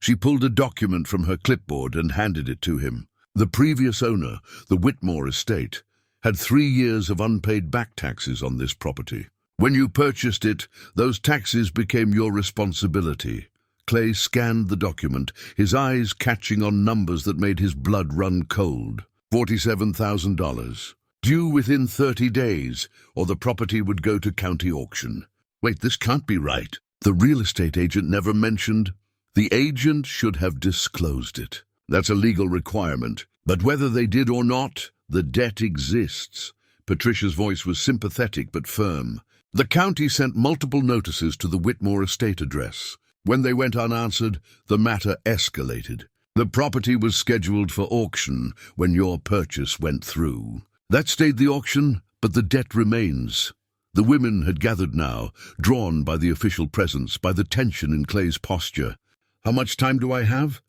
She pulled a document from her clipboard and handed it to him. The previous owner, the Whitmore estate, had 3 years of unpaid back taxes on this property. When you purchased it, those taxes became your responsibility. Clay scanned the document, his eyes catching on numbers that made his blood run cold. $47,000. Due within 30 days, or the property would go to county auction. Wait, this can't be right. The real estate agent never mentioned. The agent should have disclosed it. That's a legal requirement. But whether they did or not, the debt exists. Patricia's voice was sympathetic but firm. The county sent multiple notices to the Whitmore estate address. When they went unanswered, the matter escalated. The property was scheduled for auction when your purchase went through. That stayed the auction, but the debt remains. The women had gathered now, drawn by the official presence, by the tension in Clay's posture. "How much time do I have?"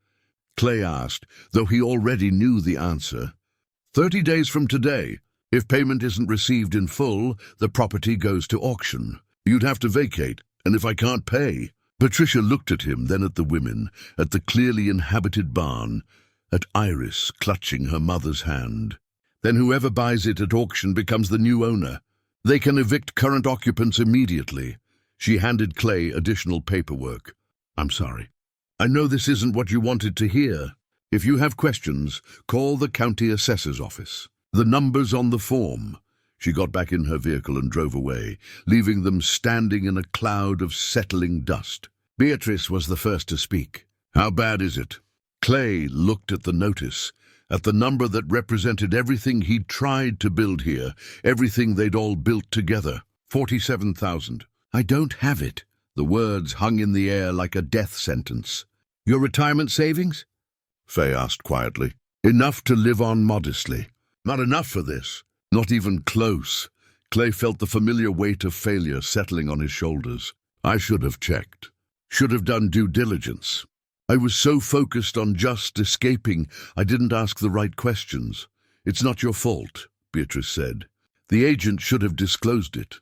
Clay asked, though he already knew the answer. 30 days from today. If payment isn't received in full, the property goes to auction. You'd have to vacate, and if I can't pay..." Patricia looked at him, then at the women, at the clearly inhabited barn, at Iris clutching her mother's hand. "Then whoever buys it at auction becomes the new owner. They can evict current occupants immediately." She handed Clay additional paperwork. "I'm sorry. I know this isn't what you wanted to hear. If you have questions, call the county assessor's office. The number's on the form." She got back in her vehicle and drove away, leaving them standing in a cloud of settling dust. Beatrice was the first to speak. "How bad is it?" Clay looked at the notice, at the number that represented everything he'd tried to build here, everything they'd all built together. 47,000. "I don't have it." The words hung in the air like a death sentence. "Your retirement savings?" Faye asked quietly. "Enough to live on modestly." "Not enough for this." Not even close. Clay felt the familiar weight of failure settling on his shoulders. "I should have checked. Should have done due diligence. I was so focused on just escaping, I didn't ask the right questions." "It's not your fault," Beatrice said. "The agent should have disclosed it.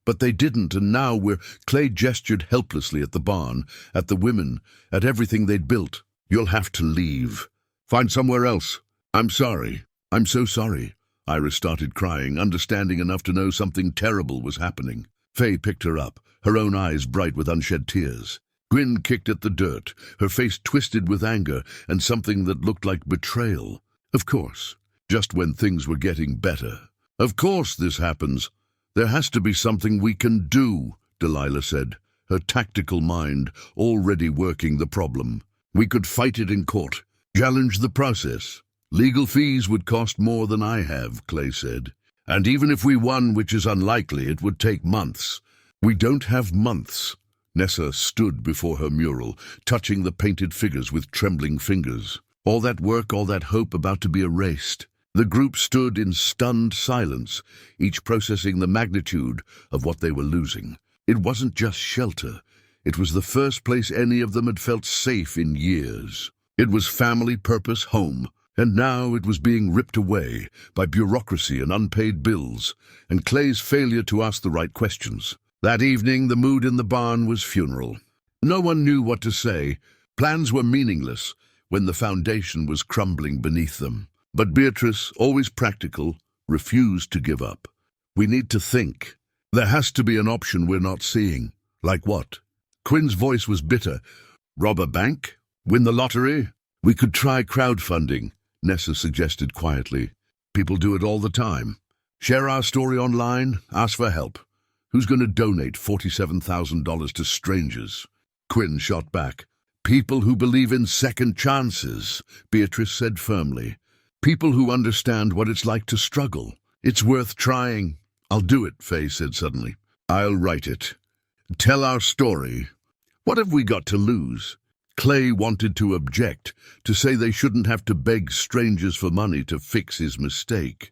But they didn't, and now Clay gestured helplessly at the barn, at the women, at everything they'd built. "You'll have to leave. Find somewhere else." "I'm sorry. I'm so sorry." Iris started crying, understanding enough to know something terrible was happening. Faye picked her up, her own eyes bright with unshed tears. Gwyn kicked at the dirt, her face twisted with anger and something that looked like betrayal. "Of course, just when things were getting better. Of course this happens. There has to be something we can do," Delilah said, her tactical mind already working the problem. "We could fight it in court, challenge the process." "Legal fees would cost more than I have," Clay said. "And even if we won, which is unlikely, it would take months." "We don't have months." Nessa stood before her mural, touching the painted figures with trembling fingers. All that work, all that hope about to be erased. The group stood in stunned silence, each processing the magnitude of what they were losing. It wasn't just shelter. It was the first place any of them had felt safe in years. It was family, purpose, home. And now it was being ripped away by bureaucracy and unpaid bills, and Clay's failure to ask the right questions. That evening, the mood in the barn was funeral. No one knew what to say. Plans were meaningless when the foundation was crumbling beneath them. But Beatrice, always practical, refused to give up. "We need to think. There has to be an option we're not seeing." "Like what?" Quinn's voice was bitter. "Rob a bank? Win the lottery?" "We could try crowdfunding," Nessa suggested quietly. People do it all the time. Share our story online, ask for help. Who's going to donate $47,000 to strangers? Quinn shot back. People who believe in second chances, Beatrice said firmly. People who understand what it's like to struggle. It's worth trying. I'll do it, Faye said suddenly. I'll write it. Tell our story. What have we got to lose? Clay wanted to object, to say they shouldn't have to beg strangers for money to fix his mistake.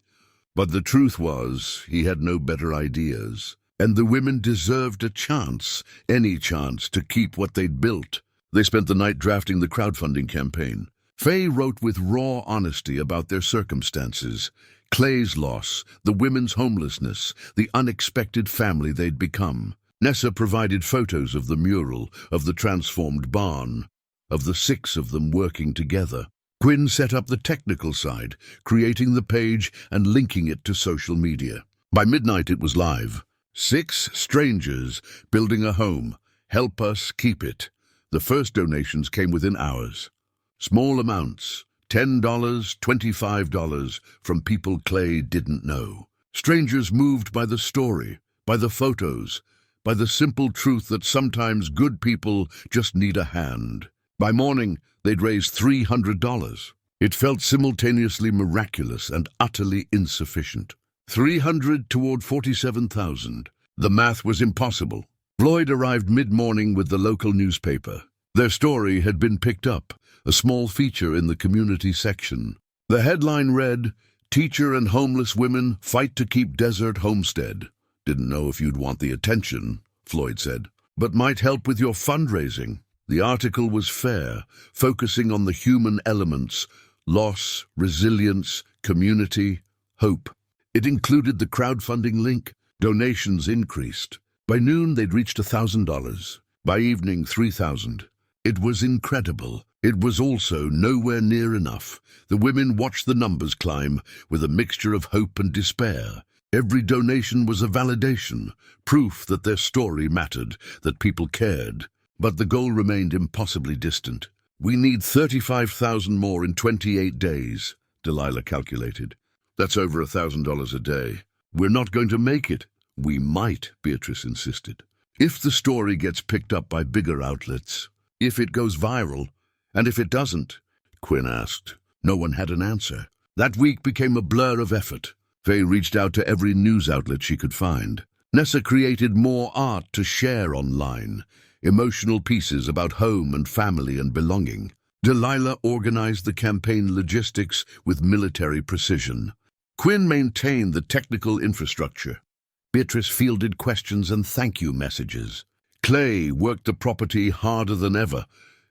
But the truth was, he had no better ideas. And the women deserved a chance, any chance, to keep what they'd built. They spent the night drafting the crowdfunding campaign. Faye wrote with raw honesty about their circumstances. Clay's loss, the women's homelessness, the unexpected family they'd become. Nessa provided photos of the mural, of the transformed barn, of the 6 of them working together. Quinn set up the technical side, creating the page and linking it to social media. By midnight it was live. 6 strangers building a home. Help us keep it. The first donations came within hours. Small amounts, $10, $25, from people Clay didn't know. Strangers moved by the story, by the photos, by the simple truth that sometimes good people just need a hand. By morning, they'd raised $300. It felt simultaneously miraculous and utterly insufficient. 300 toward 47,000. The math was impossible. Floyd arrived mid-morning with the local newspaper. Their story had been picked up, a small feature in the community section. The headline read, "Teacher and homeless women fight to keep desert homestead." "Didn't know if you'd want the attention," Floyd said, "but might help with your fundraising." The article was fair, focusing on the human elements: loss, resilience, community, hope. It included the crowdfunding link. Donations increased. By noon, they'd reached $1,000. By evening, 3,000. It was incredible. It was also nowhere near enough. The women watched the numbers climb with a mixture of hope and despair. Every donation was a validation, proof that their story mattered, that people cared. But the goal remained impossibly distant. "We need 35,000 more in 28 days, Delilah calculated. "That's over $1,000 a day. "We're not going to make it." "We might," Beatrice insisted. "If the story gets picked up by bigger outlets. If it goes viral. And if it doesn't?" Quinn asked. No one had an answer. That week became a blur of effort. Faye reached out to every news outlet she could find. Nessa created more art to share online. Emotional pieces about home and family and belonging. Delilah organized the campaign logistics with military precision. Quinn maintained the technical infrastructure. Beatrice fielded questions and thank-you messages. Clay worked the property harder than ever,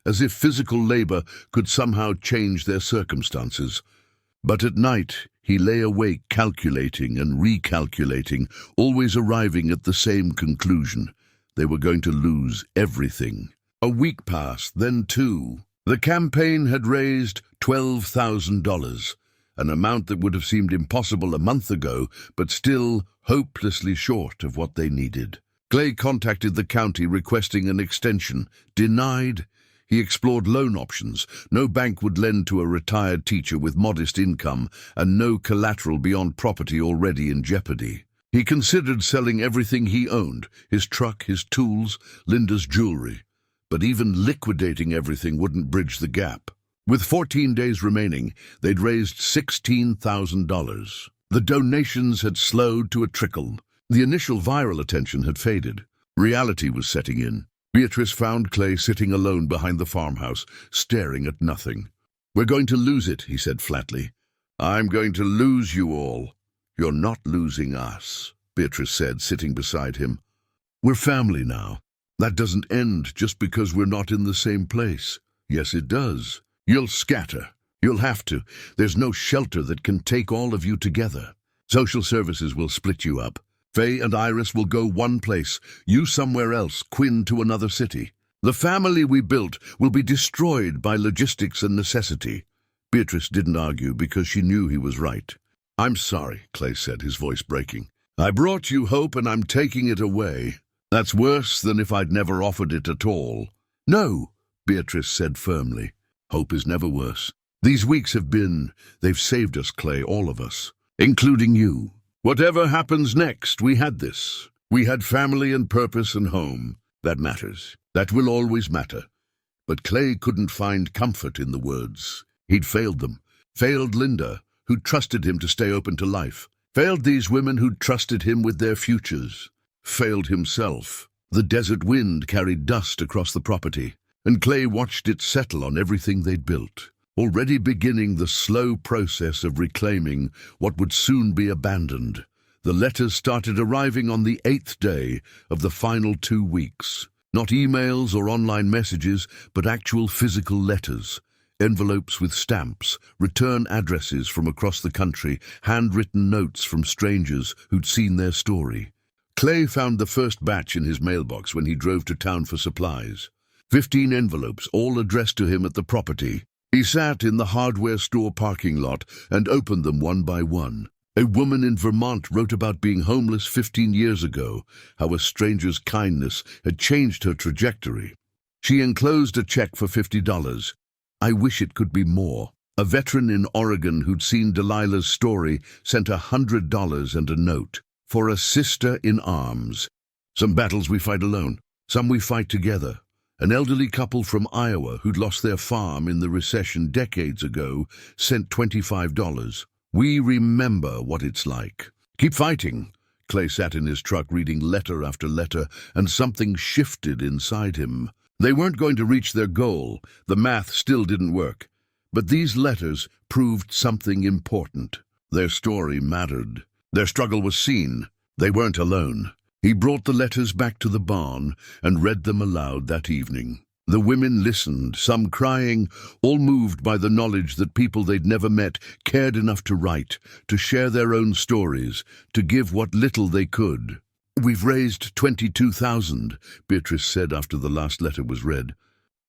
as if physical labor could somehow change their circumstances. But at night, he lay awake calculating and recalculating, always arriving at the same conclusion. They were going to lose everything. A week passed, then 2. The campaign had raised $12,000, an amount that would have seemed impossible a month ago, but still hopelessly short of what they needed. Clay contacted the county requesting an extension. Denied. He explored loan options. No bank would lend to a retired teacher with modest income and no collateral beyond property already in jeopardy. He considered selling everything he owned, his truck, his tools, Linda's jewelry. But even liquidating everything wouldn't bridge the gap. With 14 days remaining, they'd raised $16,000. The donations had slowed to a trickle. The initial viral attention had faded. Reality was setting in. Beatrice found Clay sitting alone behind the farmhouse, staring at nothing. "We're going to lose it," he said flatly. "I'm going to lose you all." "You're not losing us," Beatrice said, sitting beside him. "We're family now. That doesn't end just because we're not in the same place." "Yes, it does. You'll scatter. You'll have to. There's no shelter that can take all of you together. Social services will split you up. Faye and Iris will go one place, you somewhere else, Quinn to another city. The family we built will be destroyed by logistics and necessity." Beatrice didn't argue because she knew he was right. "I'm sorry," Clay said, his voice breaking. "I brought you hope and I'm taking it away. That's worse than if I'd never offered it at all." "No," Beatrice said firmly. "Hope is never worse. These weeks they've saved us, Clay, all of us. including you. Whatever happens next, we had this. We had family and purpose and home. That matters. That will always matter. But Clay couldn't find comfort in the words. He'd failed them. Failed Linda, who'd trusted him to stay open to life. Failed these women who'd trusted him with their futures. Failed himself. The desert wind carried dust across the property, and Clay watched it settle on everything they'd built, already beginning the slow process of reclaiming what would soon be abandoned. The letters started arriving on the 8th day of the final 2 weeks. Not emails or online messages, but actual physical letters. Envelopes with stamps, return addresses from across the country, handwritten notes from strangers who'd seen their story. Clay found the first batch in his mailbox when he drove to town for supplies. 15 envelopes, all addressed to him at the property. He sat in the hardware store parking lot and opened them one by one. A woman in Vermont wrote about being homeless 15 years ago, how a stranger's kindness had changed her trajectory. She enclosed a check for $50. I wish it could be more. A veteran in Oregon who'd seen Delilah's story sent $100 and a note. For a sister in arms. Some battles we fight alone, some we fight together. An elderly couple from Iowa who'd lost their farm in the recession decades ago sent $25. We remember what it's like. Keep fighting. Clay sat in his truck reading letter after letter, and something shifted inside him. They weren't going to reach their goal. The math still didn't work. But these letters proved something important. Their story mattered. Their struggle was seen. They weren't alone. He brought the letters back to the barn and read them aloud that evening. The women listened, some crying, all moved by the knowledge that people they'd never met cared enough to write, to share their own stories, to give what little they could. We've raised $22,000, Beatrice said after the last letter was read.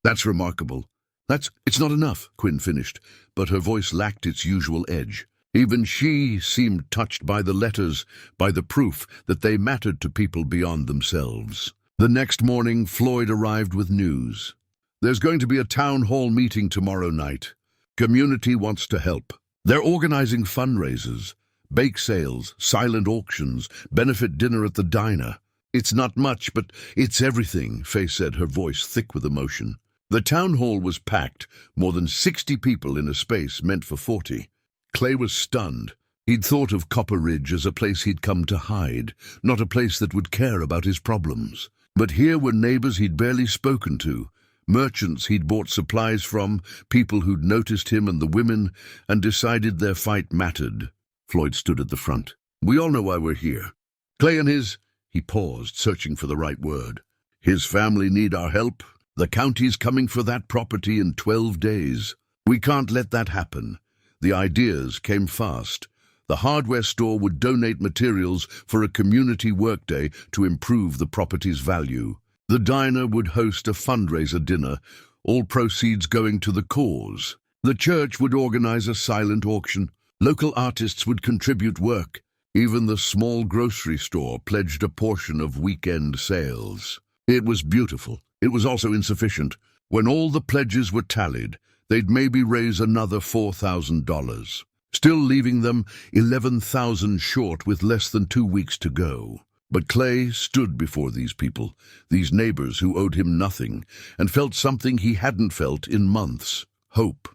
That's remarkable. It's not enough, Quinn finished, but her voice lacked its usual edge. Even she seemed touched by the letters, by the proof that they mattered to people beyond themselves. The next morning, Floyd arrived with news. There's going to be a town hall meeting tomorrow night. Community wants to help. They're organizing fundraisers, bake sales, silent auctions, benefit dinner at the diner. It's not much, but it's everything, Faye said, her voice thick with emotion. The town hall was packed, more than 60 people in a space meant for 40. Clay was stunned. He'd thought of Copper Ridge as a place he'd come to hide, not a place that would care about his problems. But here were neighbors he'd barely spoken to, merchants he'd bought supplies from, people who'd noticed him and the women and decided their fight mattered. Floyd stood at the front. We all know why we're here. Clay and his... He paused, searching for the right word. His family need our help. The county's coming for that property in 12 days. We can't let that happen. The ideas came fast. The hardware store would donate materials for a community workday to improve the property's value. The diner would host a fundraiser dinner, all proceeds going to the cause. The church would organize a silent auction. Local artists would contribute work. Even the small grocery store pledged a portion of weekend sales. It was beautiful. It was also insufficient. When all the pledges were tallied, they'd maybe raise another $4,000, still leaving them $11,000 short with less than 2 weeks to go. But Clay stood before these people, these neighbors who owed him nothing, and felt something he hadn't felt in months. Hope.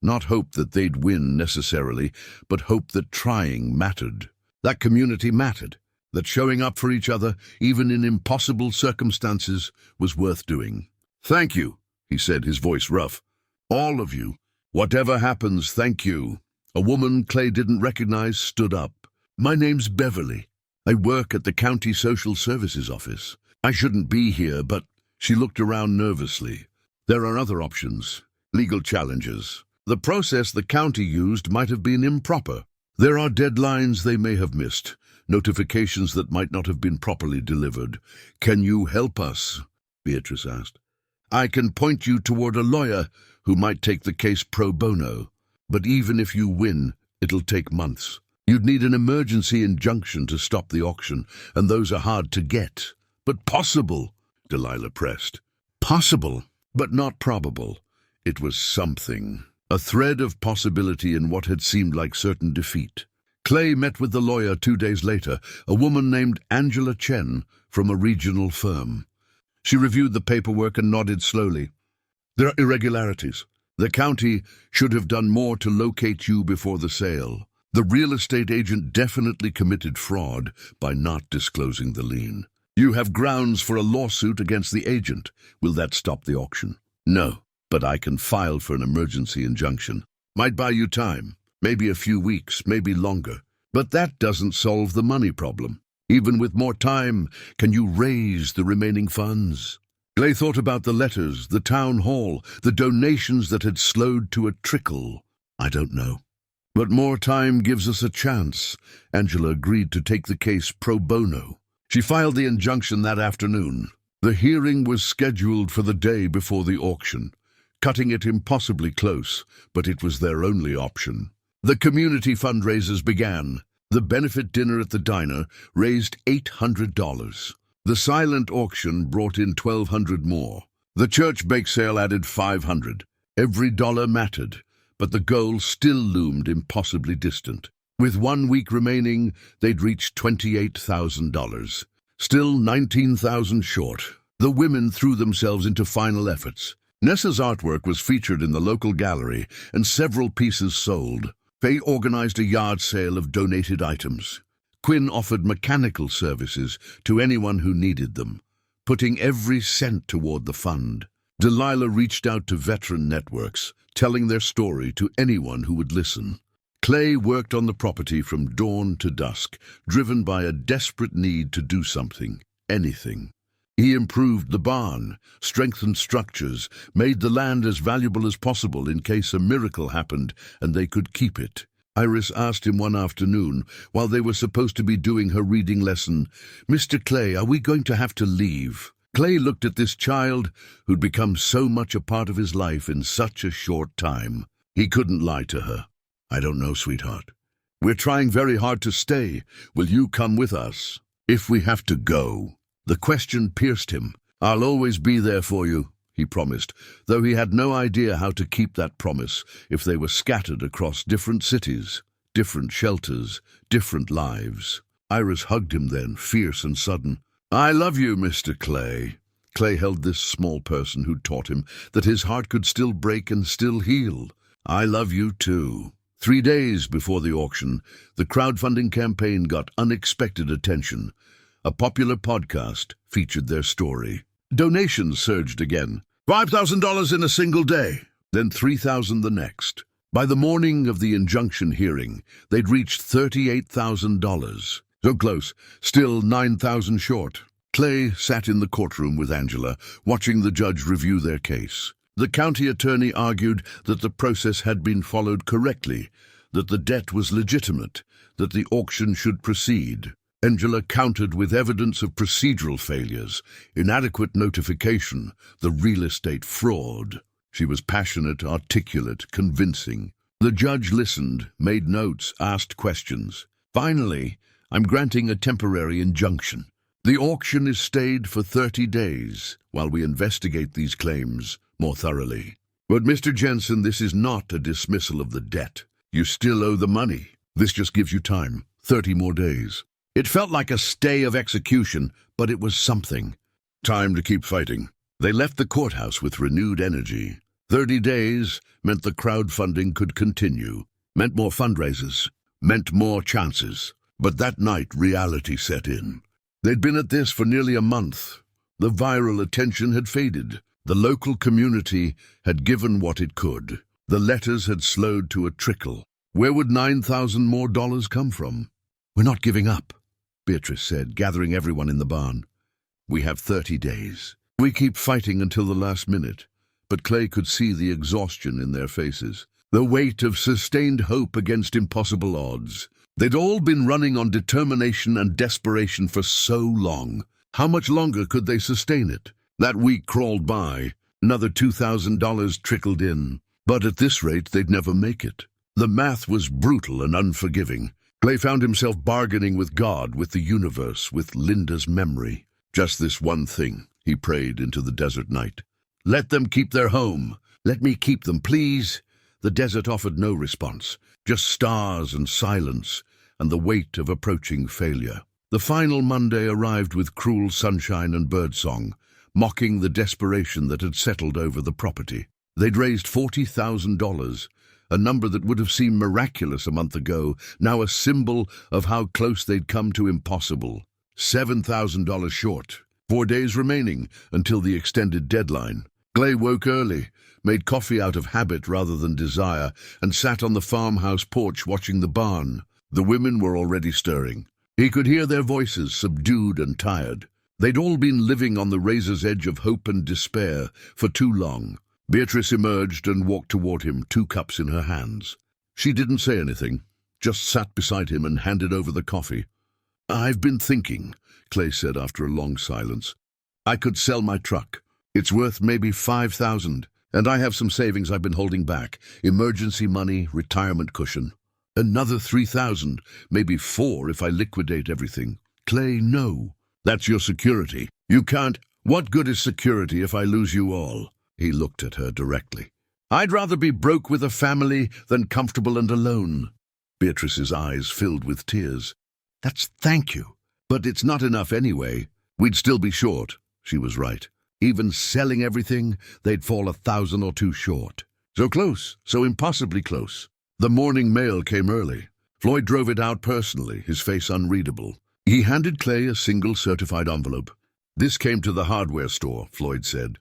Not hope that they'd win necessarily, but hope that trying mattered. That community mattered. That showing up for each other, even in impossible circumstances, was worth doing. Thank you, he said, his voice rough. All of you. Whatever happens, thank you. A woman Clay didn't recognize stood up. My name's Beverly. I work at the county social services office. I shouldn't be here, but... She looked around nervously. There are other options. Legal challenges. The process the county used might have been improper. There are deadlines they may have missed. Notifications that might not have been properly delivered. Can you help us? Beatrice asked. I can point you toward a lawyer who might take the case pro bono. But even if you win, it'll take months. You'd need an emergency injunction to stop the auction, and those are hard to get. But possible, Delilah pressed. Possible, but not probable. It was something. A thread of possibility in what had seemed like certain defeat. Clay met with the lawyer 2 days later, a woman named Angela Chen from a regional firm. She reviewed the paperwork and nodded slowly. There are irregularities. The county should have done more to locate you before the sale. The real estate agent definitely committed fraud by not disclosing the lien. You have grounds for a lawsuit against the agent. Will that stop the auction? No, but I can file for an emergency injunction. Might buy you time, maybe a few weeks, maybe longer. But that doesn't solve the money problem. Even with more time, can you raise the remaining funds? Clay thought about the letters, the town hall, the donations that had slowed to a trickle. I don't know. But more time gives us a chance. Angela agreed to take the case pro bono. She filed the injunction that afternoon. The hearing was scheduled for the day before the auction, cutting it impossibly close, but it was their only option. The community fundraisers began. The benefit dinner at the diner raised $800. The silent auction brought in $1,200 more. The church bake sale added $500. Every dollar mattered, but the goal still loomed impossibly distant. With 1 week remaining, they'd reached $28,000. Still $19,000 short. The women threw themselves into final efforts. Nessa's artwork was featured in the local gallery, and several pieces sold. Faye organized a yard sale of donated items. Quinn offered mechanical services to anyone who needed them, putting every cent toward the fund. Delilah reached out to veteran networks, telling their story to anyone who would listen. Clay worked on the property from dawn to dusk, driven by a desperate need to do something, anything. He improved the barn, strengthened structures, made the land as valuable as possible in case a miracle happened and they could keep it. Iris asked him one afternoon, while they were supposed to be doing her reading lesson, "Mr. Clay, are we going to have to leave?" Clay looked at this child who'd become so much a part of his life in such a short time. He couldn't lie to her. "I don't know, sweetheart. We're trying very hard to stay. Will you come with us? If we have to go." The question pierced him. "I'll always be there for you," he promised, though he had no idea how to keep that promise if they were scattered across different cities, different shelters, different lives. Iris hugged him then, fierce and sudden. "I love you, Mr. Clay." Clay held this small person who'd taught him that his heart could still break and still heal. "I love you too." 3 days before the auction, the crowdfunding campaign got unexpected attention. A popular podcast featured their story. Donations surged again. $5,000 in a single day, then $3,000 the next. By the morning of the injunction hearing, they'd reached $38,000. So close, still $9,000 short. Clay sat in the courtroom with Angela, watching the judge review their case. The county attorney argued that the process had been followed correctly, that the debt was legitimate, that the auction should proceed. Angela countered with evidence of procedural failures, inadequate notification, the real estate fraud. She was passionate, articulate, convincing. The judge listened, made notes, asked questions. "Finally, I'm granting a temporary injunction. The auction is stayed for 30 days while we investigate these claims more thoroughly. But Mr. Jensen, this is not a dismissal of the debt. You still owe the money. This just gives you time, 30 more days." It felt like a stay of execution, but it was something. Time to keep fighting. They left the courthouse with renewed energy. 30 days meant the crowdfunding could continue, meant more fundraisers, meant more chances. But that night, reality set in. They'd been at this for nearly a month. The viral attention had faded. The local community had given what it could. The letters had slowed to a trickle. Where would $9,000 more come from? "We're not giving up," Beatrice said, gathering everyone in the barn. "We have 30 days. We keep fighting until the last minute." But Clay could see the exhaustion in their faces, the weight of sustained hope against impossible odds. They'd all been running on determination and desperation for so long. How much longer could they sustain it? That week crawled by. Another $2,000 trickled in. But at this rate, they'd never make it. The math was brutal and unforgiving. Clay found himself bargaining with God, with the universe, with Linda's memory. "Just this one thing," he prayed into the desert night. "Let them keep their home. Let me keep them, please." The desert offered no response, just stars and silence. and the weight of approaching failure. The final Monday arrived with cruel sunshine and birdsong, mocking the desperation that had settled over the property. They'd raised $40,000, a number that would have seemed miraculous a month ago, now a symbol of how close they'd come to impossible. $7,000 short. 4 days remaining until the extended deadline. Clay woke early, made coffee out of habit rather than desire, and sat on the farmhouse porch watching the barn. The women were already stirring. He could hear their voices, subdued and tired. They'd all been living on the razor's edge of hope and despair for too long. Beatrice emerged and walked toward him, 2 cups in her hands. She didn't say anything, just sat beside him and handed over the coffee. "I've been thinking," Clay said after a long silence. "I could sell my truck. It's worth maybe $5,000, and I have some savings I've been holding back. Emergency money, retirement cushion. Another $3,000, maybe $4 if I liquidate everything." "Clay, no. That's your security. You can't. What good is security if I lose you all?" He looked at her directly. "I'd rather be broke with a family than comfortable and alone." Beatrice's eyes filled with tears. Thank you. But it's not enough anyway. We'd still be short." She was right. Even selling everything, they'd fall $1,000 or $2,000 short. So close, so impossibly close. The morning mail came early. Floyd drove it out personally, his face unreadable. He handed Clay a single certified envelope. "This came to the hardware store," Floyd said.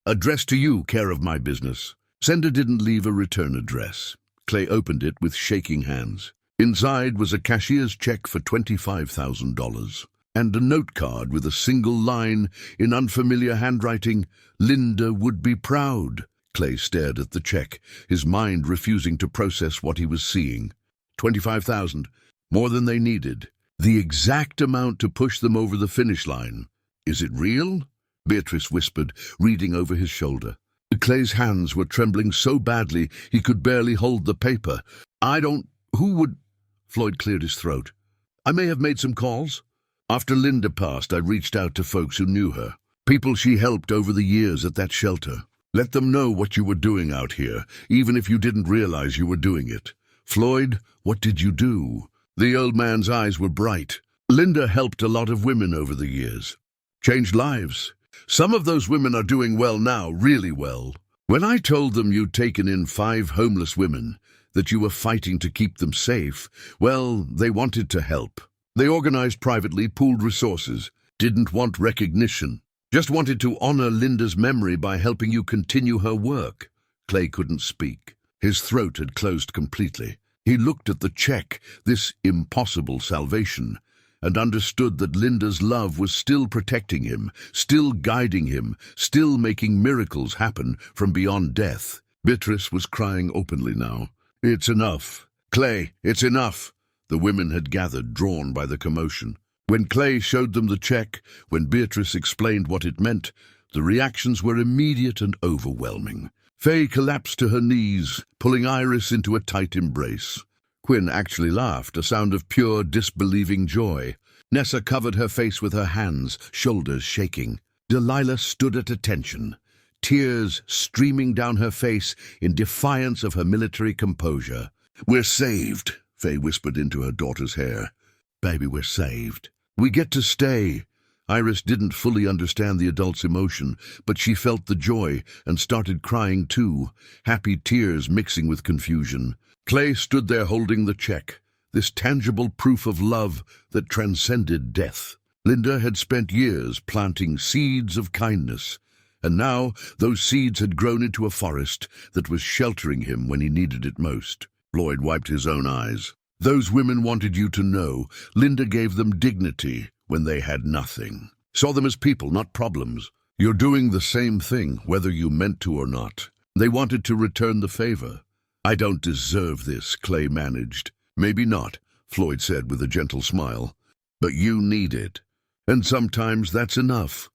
"Addressed to you, care of my business." Sender didn't leave a return address. Clay opened it with shaking hands. Inside was a cashier's check for $25,000 and a note card with a single line in unfamiliar handwriting, "Linda would be proud." Clay stared at the check, his mind refusing to process what he was seeing. 25,000, more than they needed. The exact amount to push them over the finish line. "Is it real?" Beatrice whispered, reading over his shoulder. Clay's hands were trembling so badly he could barely hold the paper. Who would... Floyd cleared his throat. "I may have made some calls. After Linda passed, I reached out to folks who knew her. People she helped over the years at that shelter. Let them know what you were doing out here, even if you didn't realize you were doing it." "Floyd, what did you do?" The old man's eyes were bright. "Linda helped a lot of women over the years. Changed lives. Some of those women are doing well now, really well. When I told them you'd taken in 5 homeless women, that you were fighting to keep them safe, well, they wanted to help. They organized privately, pooled resources, didn't want recognition. Just wanted to honor Linda's memory by helping you continue her work." Clay couldn't speak. His throat had closed completely. He looked at the check, this impossible salvation, and understood that Linda's love was still protecting him, still guiding him, still making miracles happen from beyond death. Beatrice was crying openly now. "It's enough. Clay, it's enough." The women had gathered, drawn by the commotion. When Clay showed them the check, when Beatrice explained what it meant, the reactions were immediate and overwhelming. Faye collapsed to her knees, pulling Iris into a tight embrace. Quinn actually laughed, a sound of pure, disbelieving joy. Nessa covered her face with her hands, shoulders shaking. Delilah stood at attention, tears streaming down her face in defiance of her military composure. "We're saved," Faye whispered into her daughter's hair. "Baby, we're saved. We get to stay." Iris didn't fully understand the adult's emotion, but she felt the joy and started crying too, happy tears mixing with confusion. Clay stood there holding the check, this tangible proof of love that transcended death. Linda had spent years planting seeds of kindness, and now those seeds had grown into a forest that was sheltering him when he needed it most. Floyd wiped his own eyes. "Those women wanted you to know Linda gave them dignity when they had nothing. Saw them as people, not problems. You're doing the same thing, whether you meant to or not. They wanted to return the favor." "I don't deserve this," Clay managed. "Maybe not," Floyd said with a gentle smile. "But you need it. And sometimes that's enough."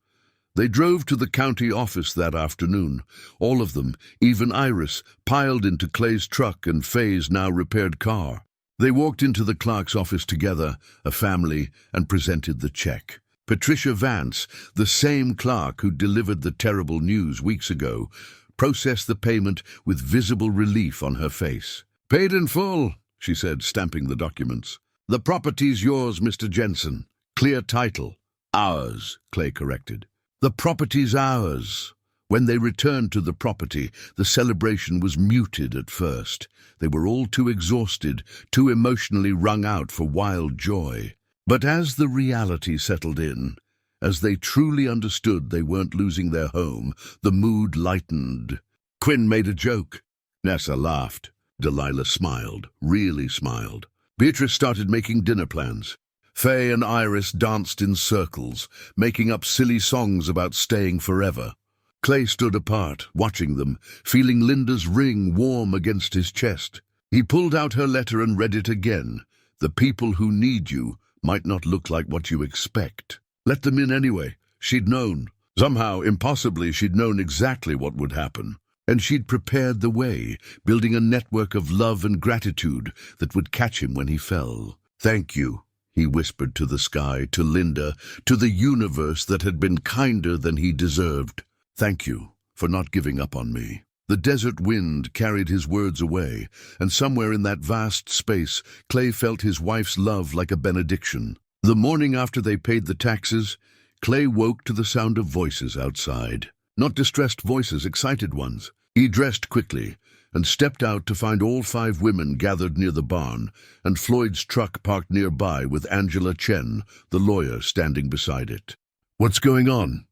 They drove to the county office that afternoon. All of them, even Iris, piled into Clay's truck and Faye's now repaired car. They walked into the clerk's office together, a family, and presented the check. Patricia Vance, the same clerk who delivered the terrible news weeks ago, processed the payment with visible relief on her face. "Paid in full," she said, stamping the documents. The property's yours, Mr. Jensen. Clear title. Ours, Clay corrected. The property's ours. When they returned to the property, the celebration was muted at first. They were all too exhausted, too emotionally wrung out for wild joy. But as the reality settled in, as they truly understood they weren't losing their home, the mood lightened. Quinn made a joke. Nessa laughed. Delilah smiled, really smiled. Beatrice started making dinner plans. Faye and Iris danced in circles, making up silly songs about staying forever. Clay stood apart, watching them, feeling Linda's ring warm against his chest. He pulled out her letter and read it again. The people who need you might not look like what you expect. Let them in anyway. She'd known. Somehow, impossibly, she'd known exactly what would happen. And she'd prepared the way, building a network of love and gratitude that would catch him when he fell. "Thank you," he whispered to the sky, to Linda, to the universe that had been kinder than he deserved. "Thank you for not giving up on me." The desert wind carried his words away, and somewhere in that vast space, Clay felt his wife's love like a benediction. The morning after they paid the taxes, Clay woke to the sound of voices outside. Not distressed voices, excited ones. He dressed quickly and stepped out to find all 5 women gathered near the barn and Floyd's truck parked nearby with Angela Chen, the lawyer, standing beside it. "What's going on?"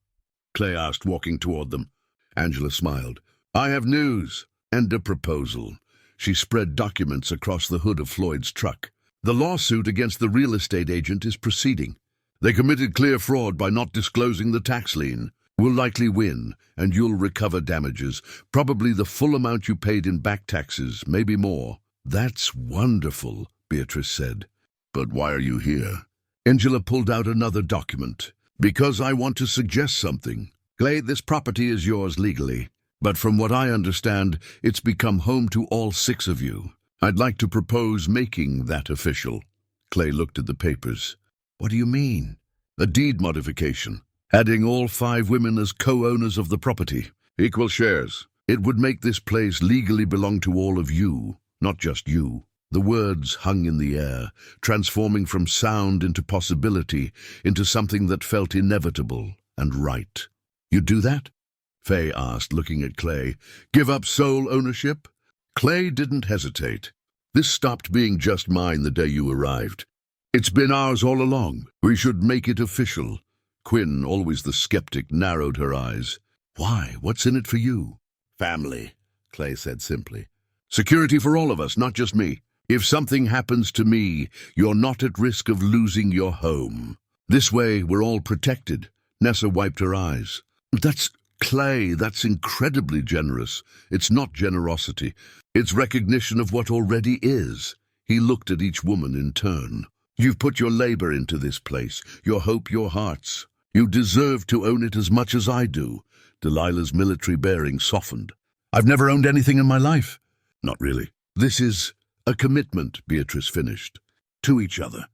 Clay asked, walking toward them. Angela smiled. "I have news and a proposal." She spread documents across the hood of Floyd's truck. "The lawsuit against the real estate agent is proceeding. They committed clear fraud by not disclosing the tax lien. We'll likely win, and you'll recover damages, probably the full amount you paid in back taxes, maybe more." "That's wonderful," Beatrice said. "But why are you here?" Angela pulled out another document. "Because I want to suggest something. Clay, this property is yours legally, but from what I understand, it's become home to all 6 of you. I'd like to propose making that official." Clay looked at the papers. "What do you mean?" "A deed modification. Adding all 5 women as co-owners of the property. Equal shares. It would make this place legally belong to all of you, not just you." The words hung in the air, transforming from sound into possibility, into something that felt inevitable and right. "You'd do that?" Faye asked, looking at Clay. "Give up sole ownership?" Clay didn't hesitate. "This stopped being just mine the day you arrived. It's been ours all along. We should make it official." Quinn, always the skeptic, narrowed her eyes. "Why? What's in it for you?" "Family," Clay said simply. "Security for all of us, not just me. If something happens to me, you're not at risk of losing your home. This way, we're all protected." Nessa wiped her eyes. "That's Clay, that's incredibly generous. It's not generosity. It's recognition of what already is." He looked at each woman in turn. "You've put your labor into this place, your hope, your hearts. You deserve to own it as much as I do." Delilah's military bearing softened. "I've never owned anything in my life." "Not really. This is a commitment," Beatrice finished. "To each other.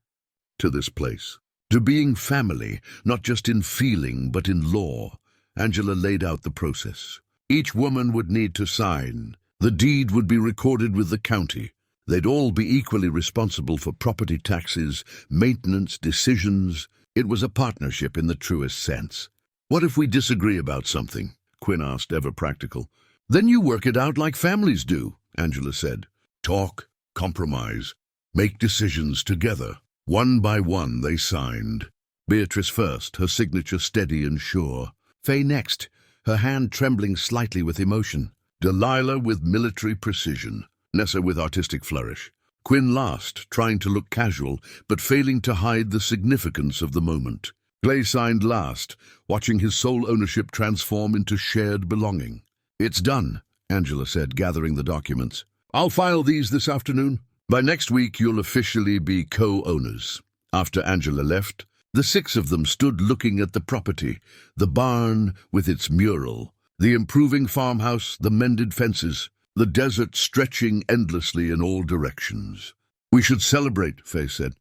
To this place. To being family, not just in feeling, but in law." Angela laid out the process. Each woman would need to sign. The deed would be recorded with the county. They'd all be equally responsible for property taxes, maintenance, decisions. It was a partnership in the truest sense. "What if we disagree about something?" Quinn asked, ever practical. "Then you work it out like families do," Angela said. "Talk, compromise, make decisions together." One by one they signed. Beatrice first, her signature steady and sure. Faye next, her hand trembling slightly with emotion. Delilah with military precision. Nessa with artistic flourish. Quinn last, trying to look casual, but failing to hide the significance of the moment. Clay signed last, watching his sole ownership transform into shared belonging. "It's done," Angela said, gathering the documents. "I'll file these this afternoon. By next week, you'll officially be co-owners." After Angela left, the 6 of them stood looking at the property, the barn with its mural, the improving farmhouse, the mended fences, the desert stretching endlessly in all directions. "We should celebrate," Faye said.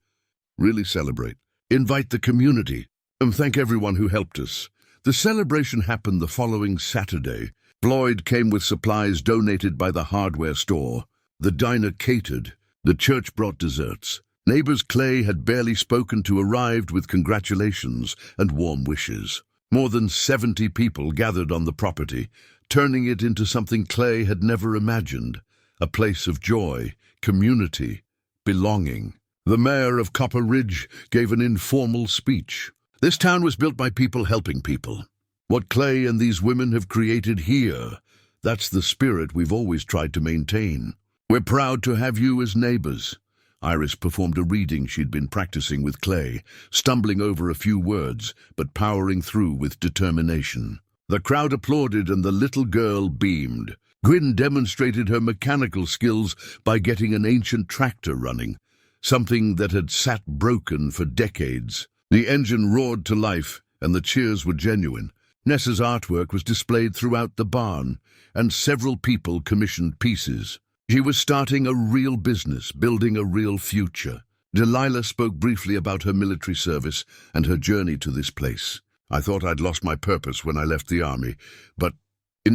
"Really celebrate. Invite the community, and thank everyone who helped us." The celebration happened the following Saturday. Floyd came with supplies donated by the hardware store. The diner catered. The church brought desserts. Neighbors Clay had barely spoken to arrived with congratulations and warm wishes. More than 70 people gathered on the property, turning it into something Clay had never imagined, a place of joy, community, belonging. The mayor of Copper Ridge gave an informal speech. This town was built by people helping people. What Clay and these women have created here, that's the spirit we've always tried to maintain. We're proud to have you as neighbors. Iris performed a reading she'd been practicing with Clay, stumbling over a few words, but powering through with determination. The crowd applauded and the little girl beamed. Gwyn demonstrated her mechanical skills by getting an ancient tractor running, something that had sat broken for decades. The engine roared to life, and the cheers were genuine. Nessa's artwork was displayed throughout the barn, and several people commissioned pieces. She was starting a real business, building a real future. Delilah spoke briefly about her military service and her journey to this place. I thought I'd lost my purpose when I left the army, but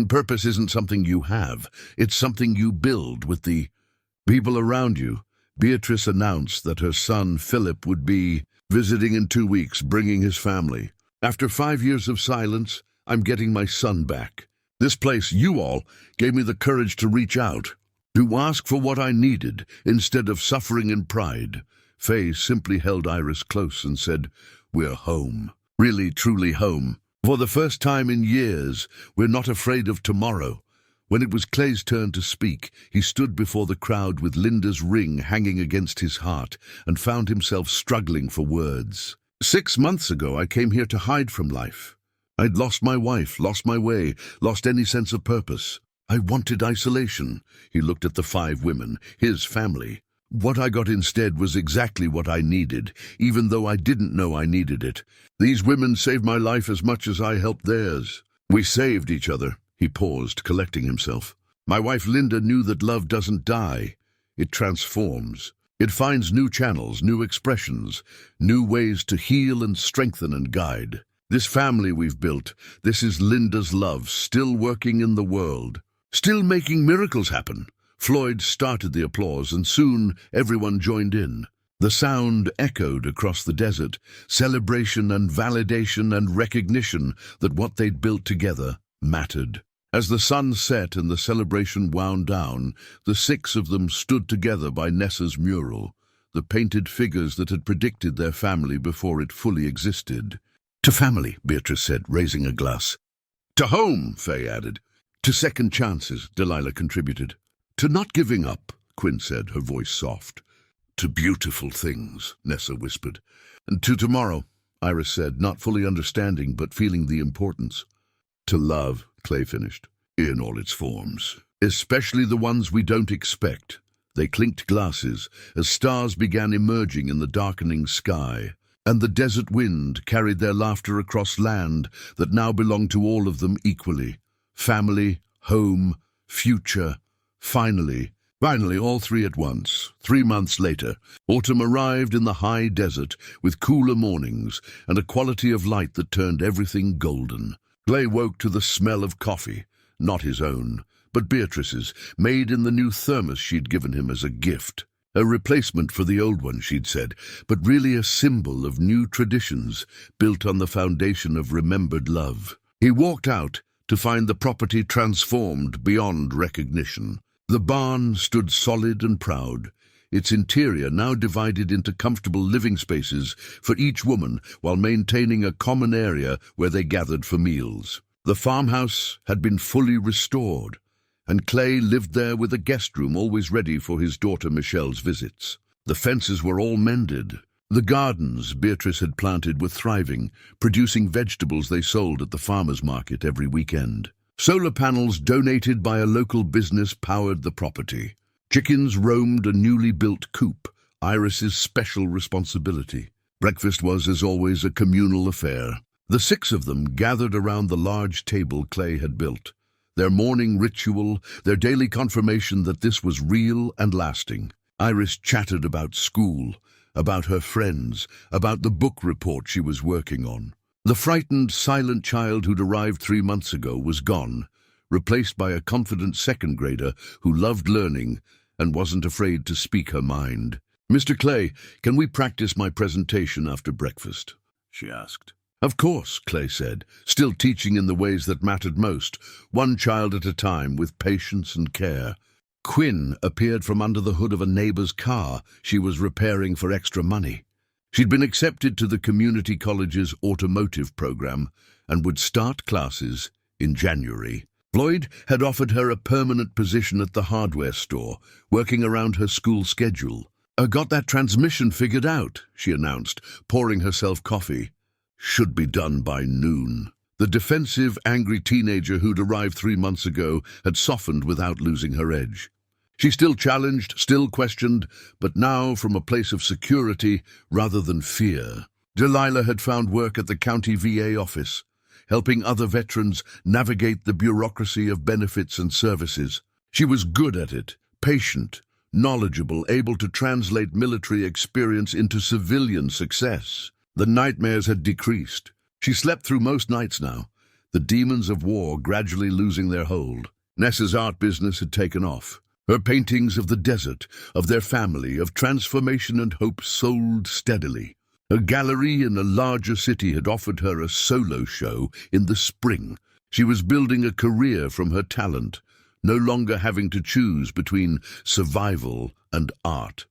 purpose isn't something you have. It's something you build with the people around you. Beatrice announced that her son, Philip, would be visiting in 2 weeks, bringing his family. After 5 years of silence, I'm getting my son back. This place, you all, gave me the courage to reach out, to ask for what I needed, instead of suffering in pride. Faye simply held Iris close and said, "We're home. Really, truly home. For the first time in years, we're not afraid of tomorrow." When it was Clay's turn to speak, he stood before the crowd with Linda's ring hanging against his heart and found himself struggling for words. 6 months ago, I came here to hide from life. I'd lost my wife, lost my way, lost any sense of purpose. I wanted isolation. He looked at the 5 women, his family. What I got instead was exactly what I needed, even though I didn't know I needed it. These women saved my life as much as I helped theirs. We saved each other. He paused, collecting himself. My wife Linda knew that love doesn't die. It transforms. It finds new channels, new expressions, new ways to heal and strengthen and guide. This family we've built, this is Linda's love, still working in the world, still making miracles happen. Floyd started the applause, and soon everyone joined in. The sound echoed across the desert, celebration and validation and recognition that what they'd built together mattered. As the sun set and the celebration wound down, the 6 of them stood together by Nessa's mural, the painted figures that had predicted their family before it fully existed. "To family," Beatrice said, raising a glass. "To home," Faye added. "To second chances," Delilah contributed. "To not giving up," Quinn said, her voice soft. "To beautiful things," Nessa whispered. "And to tomorrow," Iris said, not fully understanding but feeling the importance. "To love," Clay finished, "in all its forms, especially the ones we don't expect." They clinked glasses as stars began emerging in the darkening sky, and the desert wind carried their laughter across land that now belonged to all of them equally. Family, home, future, finally, all 3 at once. 3 months later, autumn arrived in the high desert with cooler mornings and a quality of light that turned everything golden. Clay woke to the smell of coffee, not his own, but Beatrice's, made in the new thermos she'd given him as a gift. A replacement for the old one, she'd said, but really a symbol of new traditions built on the foundation of remembered love. He walked out to find the property transformed beyond recognition. The barn stood solid and proud, its interior now divided into comfortable living spaces for each woman while maintaining a common area where they gathered for meals. The farmhouse had been fully restored, and Clay lived there with a guest room always ready for his daughter Michelle's visits. The fences were all mended. The gardens Beatrice had planted were thriving, producing vegetables they sold at the farmer's market every weekend. Solar panels donated by a local business powered the property. Chickens roamed a newly built coop, Iris's special responsibility. Breakfast was, as always, a communal affair. The 6 of them gathered around the large table Clay had built. Their morning ritual, their daily confirmation that this was real and lasting. Iris chatted about school, about her friends, about the book report she was working on. The frightened, silent child who'd arrived 3 months ago was gone, replaced by a confident second grader who loved learning and wasn't afraid to speak her mind. "Mr. Clay, can we practice my presentation after breakfast?" she asked. "Of course," Clay said, still teaching in the ways that mattered most, one child at a time with patience and care. Quinn appeared from under the hood of a neighbor's car she was repairing for extra money. She'd been accepted to the community college's automotive program and would start classes in January. Floyd had offered her a permanent position at the hardware store, working around her school schedule. "I got that transmission figured out," she announced, pouring herself coffee. "Should be done by noon." The defensive, angry teenager who'd arrived 3 months ago had softened without losing her edge. She still challenged, still questioned, but now from a place of security rather than fear. Delilah had found work at the county VA office, helping other veterans navigate the bureaucracy of benefits and services. She was good at it, patient, knowledgeable, able to translate military experience into civilian success. The nightmares had decreased. She slept through most nights now, the demons of war gradually losing their hold. Nessa's art business had taken off. Her paintings of the desert, of their family, of transformation and hope sold steadily. A gallery in a larger city had offered her a solo show in the spring. She was building a career from her talent, no longer having to choose between survival and art.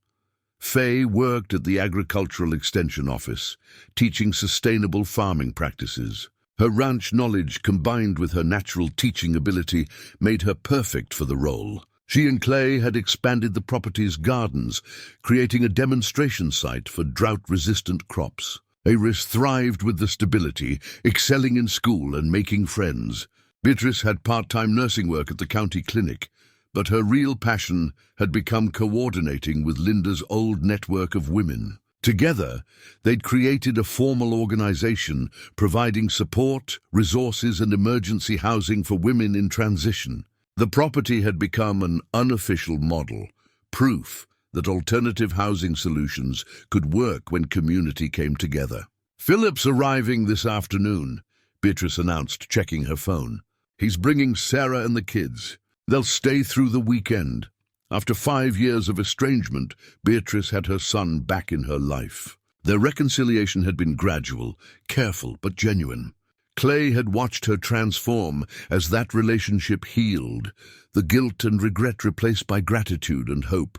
Faye worked at the Agricultural Extension Office, teaching sustainable farming practices. Her ranch knowledge combined with her natural teaching ability made her perfect for the role. She and Clay had expanded the property's gardens, creating a demonstration site for drought-resistant crops. Iris thrived with the stability, excelling in school and making friends. Beatrice had part-time nursing work at the county clinic, but her real passion had become coordinating with Linda's old network of women. Together, they'd created a formal organization providing support, resources, and emergency housing for women in transition. The property had become an unofficial model, proof that alternative housing solutions could work when community came together. "Philip's arriving this afternoon," Beatrice announced, checking her phone. "He's bringing Sarah and the kids. They'll stay through the weekend." After 5 years of estrangement, Beatrice had her son back in her life. Their reconciliation had been gradual, careful, but genuine. Clay had watched her transform as that relationship healed, the guilt and regret replaced by gratitude and hope.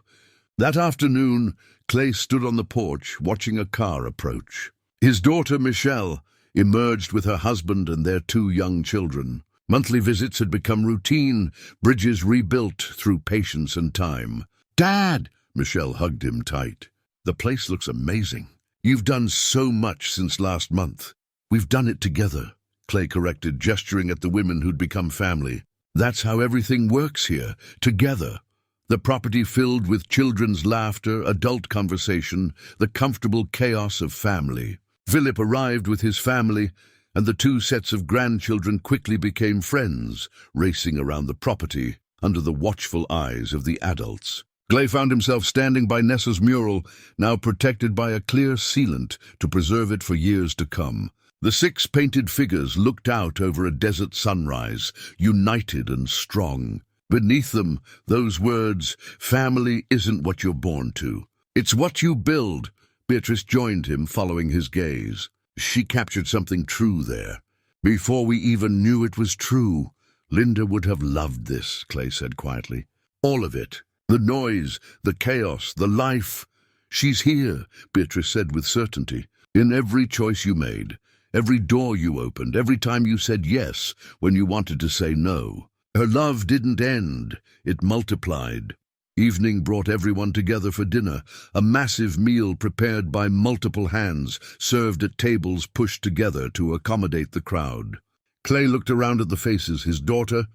That afternoon, Clay stood on the porch watching a car approach. His daughter, Michelle, emerged with her husband and their 2 young children. Monthly visits had become routine, bridges rebuilt through patience and time. "Dad!" Michelle hugged him tight. "The place looks amazing. You've done so much since last month." "We've done it together," Clay corrected, gesturing at the women who'd become family. "That's how everything works here, together." The property filled with children's laughter, adult conversation, the comfortable chaos of family. Philip arrived with his family, and the 2 sets of grandchildren quickly became friends, racing around the property under the watchful eyes of the adults. Clay found himself standing by Nessa's mural, now protected by a clear sealant to preserve it for years to come. The 6 painted figures looked out over a desert sunrise, united and strong. Beneath them, those words, "Family isn't what you're born to. It's what you build." Beatrice joined him, following his gaze. She captured something true there. "Before we even knew it was true, Linda would have loved this," Clay said quietly. "All of it. The noise, the chaos, the life. She's here," Beatrice said with certainty, "in every choice you made. Every door you opened, every time you said yes when you wanted to say no. Her love didn't end, it multiplied." Evening brought everyone together for dinner, a massive meal prepared by multiple hands, served at tables pushed together to accommodate the crowd. Clay looked around at the faces, his daughter,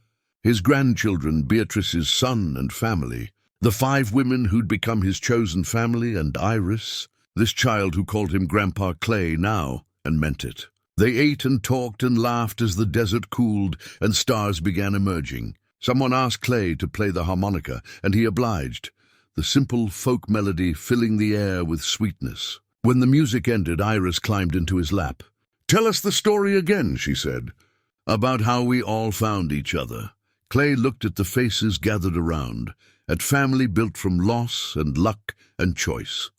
his grandchildren, Beatrice's son and family, the 5 women who'd become his chosen family, and Iris, this child who called him Grandpa Clay now, and meant it. They ate and talked and laughed as the desert cooled and stars began emerging. Someone asked Clay to play the harmonica, and he obliged, the simple folk melody filling the air with sweetness. When the music ended, Iris climbed into his lap. "Tell us the story again," she said, "about how we all found each other." Clay looked at the faces gathered around, at family built from loss and luck and choice.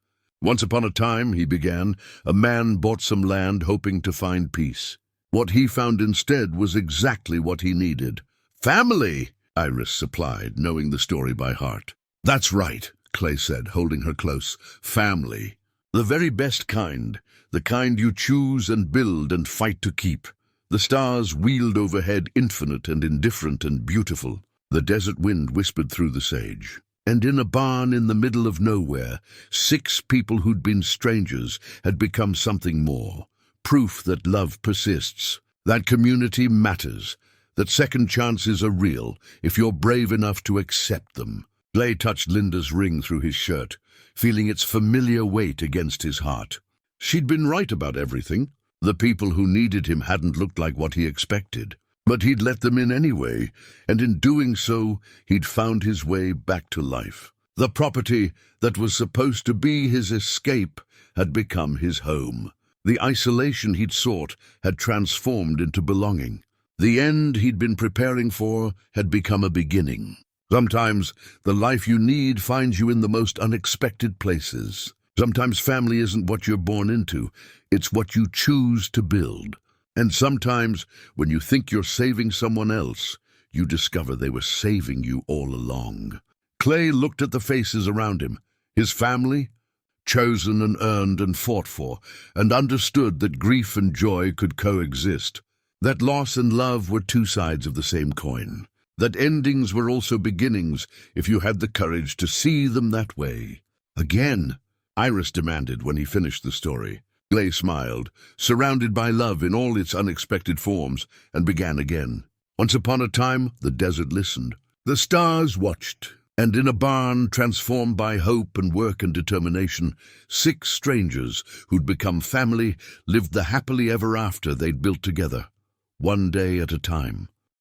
Once upon a time, he began, a man bought some land hoping to find peace. What he found instead was exactly what he needed. Family, Iris supplied, knowing the story by heart. That's right, Clay said, holding her close. Family. The very best kind, the kind you choose and build and fight to keep. The stars wheeled overhead, infinite and indifferent and beautiful. The desert wind whispered through the sage. And in a barn in the middle of nowhere, 6 people who'd been strangers had become something more. Proof that love persists, that community matters, that second chances are real if you're brave enough to accept them. Clay touched Linda's ring through his shirt, feeling its familiar weight against his heart. She'd been right about everything. The people who needed him hadn't looked like what he expected. But he'd let them in anyway, and in doing so, he'd found his way back to life. The property that was supposed to be his escape had become his home. The isolation he'd sought had transformed into belonging. The end he'd been preparing for had become a beginning. Sometimes the life you need finds you in the most unexpected places. Sometimes family isn't what you're born into, it's what you choose to build. And sometimes, when you think you're saving someone else, you discover they were saving you all along. Clay looked at the faces around him, his family, chosen and earned and fought for, and understood that grief and joy could coexist, that loss and love were 2 sides of the same coin, that endings were also beginnings if you had the courage to see them that way. Again, Iris demanded when he finished the story. Clay smiled, surrounded by love in all its unexpected forms, and began again. Once upon a time, the desert listened. The stars watched, and in a barn transformed by hope and work and determination, 6 strangers who'd become family lived the happily ever after they'd built together, one day at a time.